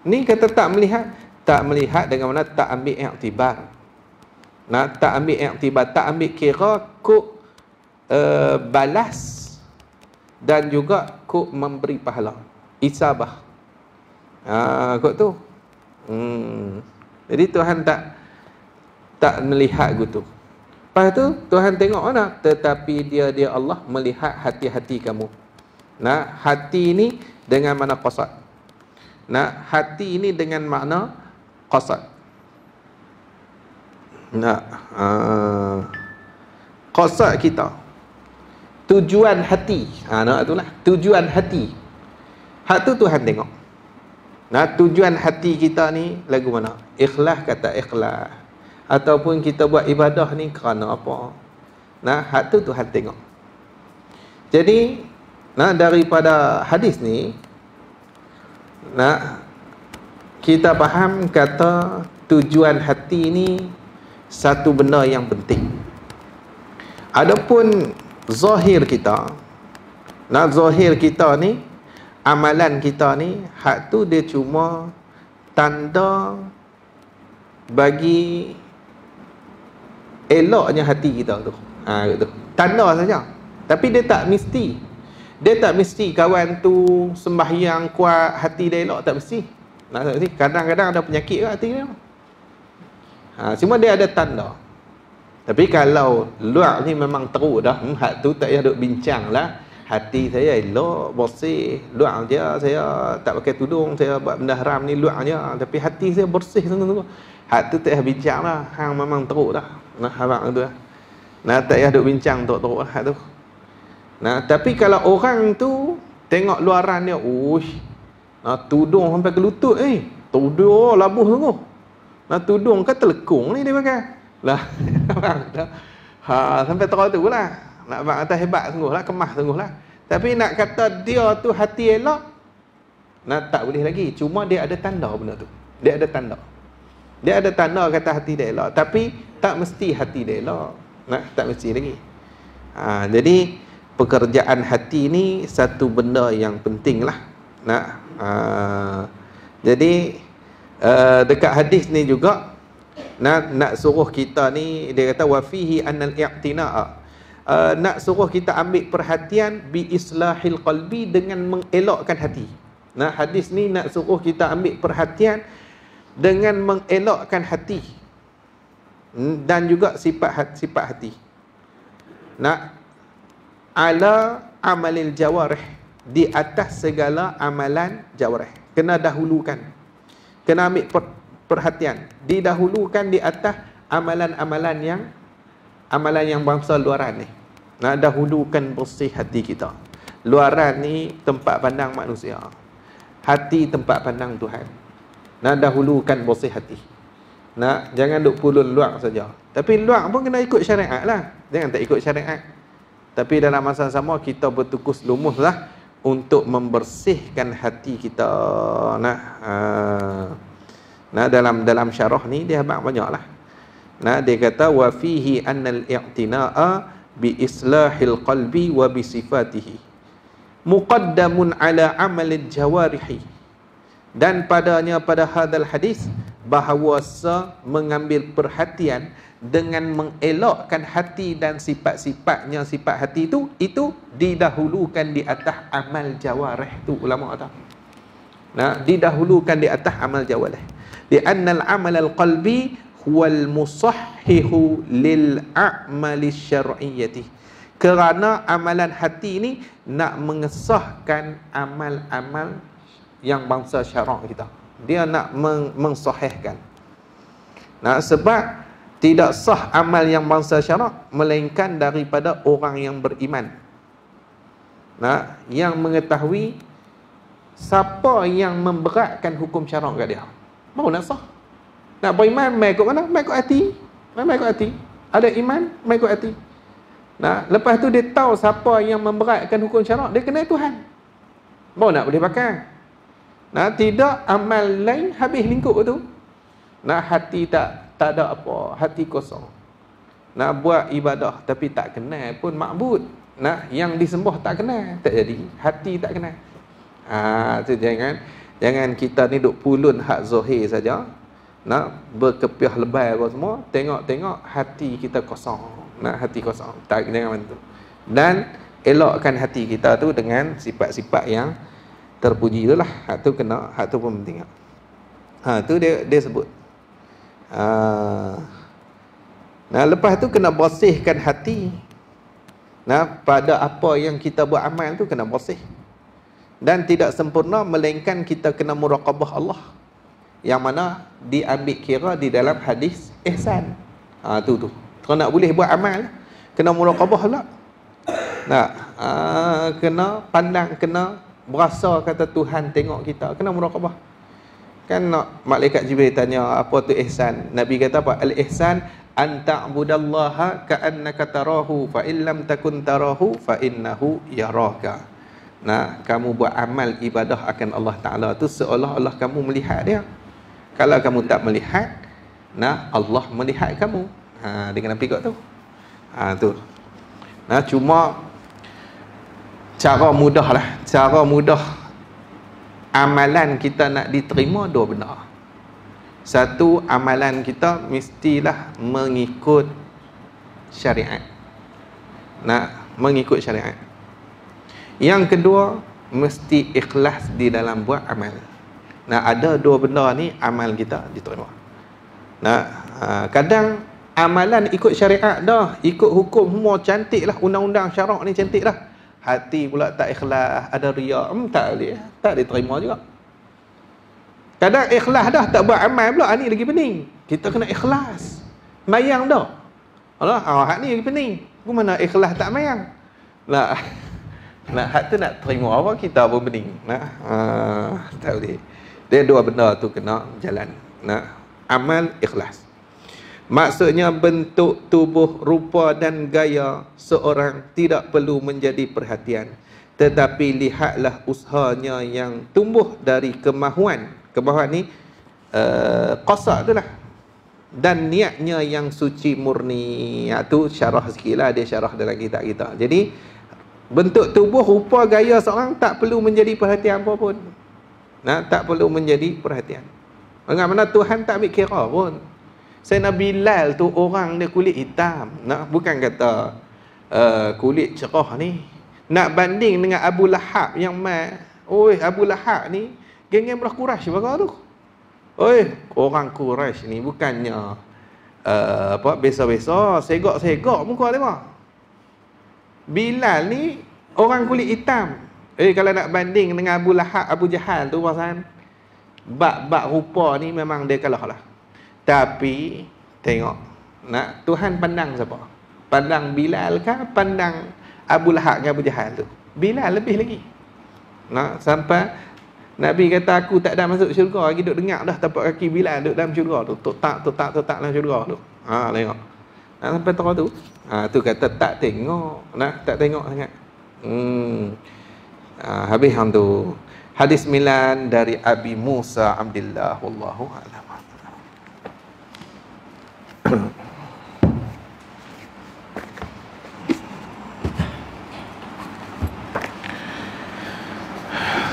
Ni kata tak melihat. Tak melihat dengan mana tak ambil iktibar. Tak ambil iktibar, tak ambil kira kok balas dan juga kok memberi pahala. Isabah. Kok tu. Jadi Tuhan tak melihat gitu. Lepas tu Tuhan tengok mana? Tetapi dia Allah melihat hati-hati kamu. Hati ini dengan makna qasad. Hati ini dengan makna qasad. Qasad kita, tujuan hati. Itulah tujuan hati. Hak tu Tuhan tengok. Tujuan hati kita ni lagu mana? Ikhlas, kata ikhlas. Ataupun kita buat ibadah ni kerana apa? Hak tu Tuhan tengok. Jadi daripada hadis ni kita faham kata tujuan hati ni satu benda yang penting. Adapun zahir kita, zahir kita ni, amalan kita ni, hak tu dia cuma tanda bagi eloknya hati kita tu. Gitu. Tanda saja. Tapi dia tak mesti. Dia tak mesti kawan tu sembahyang kuat, hati dia elok, tak mesti. Kadang-kadang ada penyakit kat hati dia. Cuma dia ada tanda. Tapi kalau luar ni memang teruk dah, hak tu tak payah duk bincang lah. Hati saya elok, bersih, luar dia saya tak pakai tudung, saya buat benda haram ni luarnya, tapi hati saya bersih sungguh-sungguh. Hak tu tak payah bincang lah, hang memang teruk dah. Harap tu lah. Tak payah duk bincang teruk lah hak tu. Tapi kalau orang tu tengok luaran dia, tudung sampai ke lutut tudung labuh sungguh. Tudung kan telekung ni dia pakai. Sampai terang tu lah. Nak kata hebat sungguh lah, kemas sungguh lah. Tapi nak kata dia tu hati elok, tak boleh lagi. Cuma dia ada tanda benda tu. Dia ada tanda. Dia ada tanda kata hati dia elok. Tapi tak mesti hati dia elok. Tak mesti lagi. Jadi pekerjaan hati ni satu benda yang penting lah. Jadi dekat hadis ni juga nak suruh kita ni, dia kata wa fihi annal i'tina'a nak suruh kita ambil perhatian bi islahil qalbi, dengan mengelokkan hati. Nah, hadis ni nak suruh kita ambil perhatian dengan mengelokkan hati dan juga sifat hati. Nah, ala amalil jawarih, di atas segala amalan jawarih. Kena dahulukan, kena ambil perhatian, didahulukan di atas amalan-amalan yang bangsa luaran ni. Nak dahulukan bersih hati kita. Luaran ni tempat pandang manusia, hati tempat pandang Tuhan. Nak dahulukan bersih hati. Nak, jangan duk pulun luar saja. Tapi luar pun kena ikut syariat lah. Jangan tak ikut syariat. Tapi dalam masa sama kita bertukus lumus lah untuk membersihkan hati kita. Nah, dalam syarah ni dia banyak lah. Nah, dia kata wa fihi annal i'tina'a bi islahil qalbi wa bi sifatihi muqaddamun ala amalil jawarihi. Dan padanya, pada hadal hadis, bahawa mengambil perhatian dengan mengelokkan hati dan sifat-sifatnya, sifat hati itu didahulukan di atas amal jawarih tu, ulama kata. Nah, didahulukan di atas amal jawarih. Li'anna al-amal al-qalbi huwal musahhihu lil a'mali syar'iyyati. Kerana amalan hati ni nak mengesahkan amal-amal yang bangsa syarak kita. Dia nak mensahihkan. Nah, sebab tidak sah amal yang bangsa syarak melainkan daripada orang yang beriman. Nah, yang mengetahui siapa yang memberatkan hukum syarak kat dia. Baru nak sah. Nak beriman, mai ikut mana? Mai ikut hati. Mai ikut hati. Ada iman, mai ikut hati. Nah, lepas tu dia tahu siapa yang memberatkan hukum syarak, dia kenal Tuhan. Baru nak boleh pakai. Nah, tidak amal lain habis lingkup tu. Nah, hati tak ada apa, hati kosong. Nak buat ibadah tapi tak kenal pun makbud. Nah, yang disembah tak kenal, tak jadi. Hati tak kenal. Tu jangan kita ni duk pulun hak zahir saja. Nak berkepiah lebay apa semua, tengok hati kita kosong. Nak hati kosong. Tak, jangan macam tu. Dan elokkan hati kita tu dengan sifat-sifat yang terpuji itulah. Hak tu kena, hak tu pun penting. Tu dia sebut. Nah, lepas tu kena bersihkan hati. Nah, pada apa yang kita buat amal tu kena bersih. Dan tidak sempurna melainkan kita kena muraqabah Allah, yang mana diambil kira di dalam hadis ihsan. Tu. Kalau nak boleh buat amal, kena muraqabah Allah. Nah, kena pandang, kena berasa kata Tuhan tengok kita, kena muraqabah. Kan malaikat Jibril tanya apa tu ihsan. Nabi kata apa? Al-ihsan an ta'budallaha ka'annaka tarahu fa in lam takun tarahu fa innahu yaraka. Nah, kamu buat amal ibadah akan Allah Ta'ala tu seolah-olah kamu melihat dia. Kalau kamu tak melihat, nah, Allah melihat kamu. Dia kena pikir tu. Tu. Nah, cuma cara mudah amalan kita nak diterima dua benar. Satu, amalan kita mestilah mengikut syariat. Nak mengikut syariat. Yang kedua, mesti ikhlas di dalam buat amal. Nah, ada dua benda ni amal kita diterima. Nah, kadang amalan ikut syariat dah, ikut hukum semua cantik lah, undang-undang syarak ni cantik dah. Hati pula tak ikhlas, ada riak, tak boleh, tak diterima juga. Kadang ikhlas dah, tak buat amal pula, ni lagi pening. Kita kena ikhlas. Mayang dah. Hak ni lagi pening. Ku mana ikhlas tak mayang? Hak tu nak terima apa, kita pun pening. Tak boleh. Dia dua benda tu kena jalan. Amal, ikhlas. Maksudnya bentuk tubuh, rupa dan gaya seorang tidak perlu menjadi perhatian, tetapi lihatlah usahanya yang tumbuh dari kemahuan. Kemahuan ni qasa tu lah. Dan niatnya yang suci murni. Tu syarah sikit lah, dia syarah dalam kitab kita. Jadi bentuk tubuh, rupa, gaya seorang tak perlu menjadi perhatian apa pun. Tak perlu menjadi perhatian. Bagaimana Tuhan tak ambil kira pun. Sayyidina Bilal tu orang dia kulit hitam. Bukan kata kulit cerah ni. Nak banding dengan Abu Lahab yang oi, Abu Lahab ni geng-geng belah Quraisy bagai tu. Oi, orang Quraisy ni bukannya biasa-biasa, segak-segak muka dia. Bilal ni orang kulit hitam. Kalau nak banding dengan Abu Lahab, Abu Jahal tu pasan, bab rupa ni memang dia kalah lah. Tapi tengok, nak Tuhan pandang siapa? Pandang Bilal kah? Pandang Abu Lahab ke Abu Jahal tu? Bilal lebih lagi. Sampai Nabi kata aku tak ada masuk syurga lagi, duk dengar dah tapak kaki Bilal duk dalam syurga tu, tok tak dalam syurga tu. Tengok. Sampai tahu tu. Tu kata tak tengok, tak tengok sangat. Habis hang tu. Hadis 9 dari Abi Musa Abdullah, wallahu a'lam.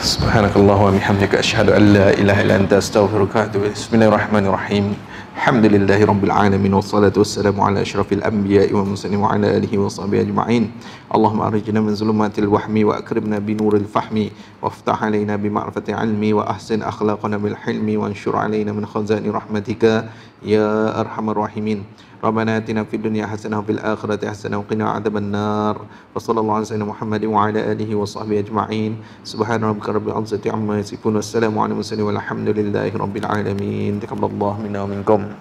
Subhanakallah wa bihamdika asyhadu an la ilaha illa anta astaghfiruka wa atubu ilaik. Bismillahirrahmanirrahim. Alhamdulillahi rabbil alamin wassalatu wassalamu ala asyrafil anbiya'i wal mursalin wa ala alihi wa sahbihi ajma'in. Allahumma akhrijna min zulumatil wahmi wa akrimna bi nuril fahmi waftah alaina bi ma'rifatil ilmi wa ahsin akhlaqana bil hilmi wa anshur alaina min khazani rahmatika ya arhamar rahimin. Rabbana atina fid dunya hasanah wa fil akhirati hasanah wa qina adzaban nar. Wa sallallahu ala sayyidina Muhammad wa ala alihi wa sahbihi ajma'in. Subhana rabbika rabbil izzati amma yasifun. Wassalamu ala mursalin walhamdulillahi rabbil alamin. Taqabbalallahu minna wa minkum.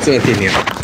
Seperti ini.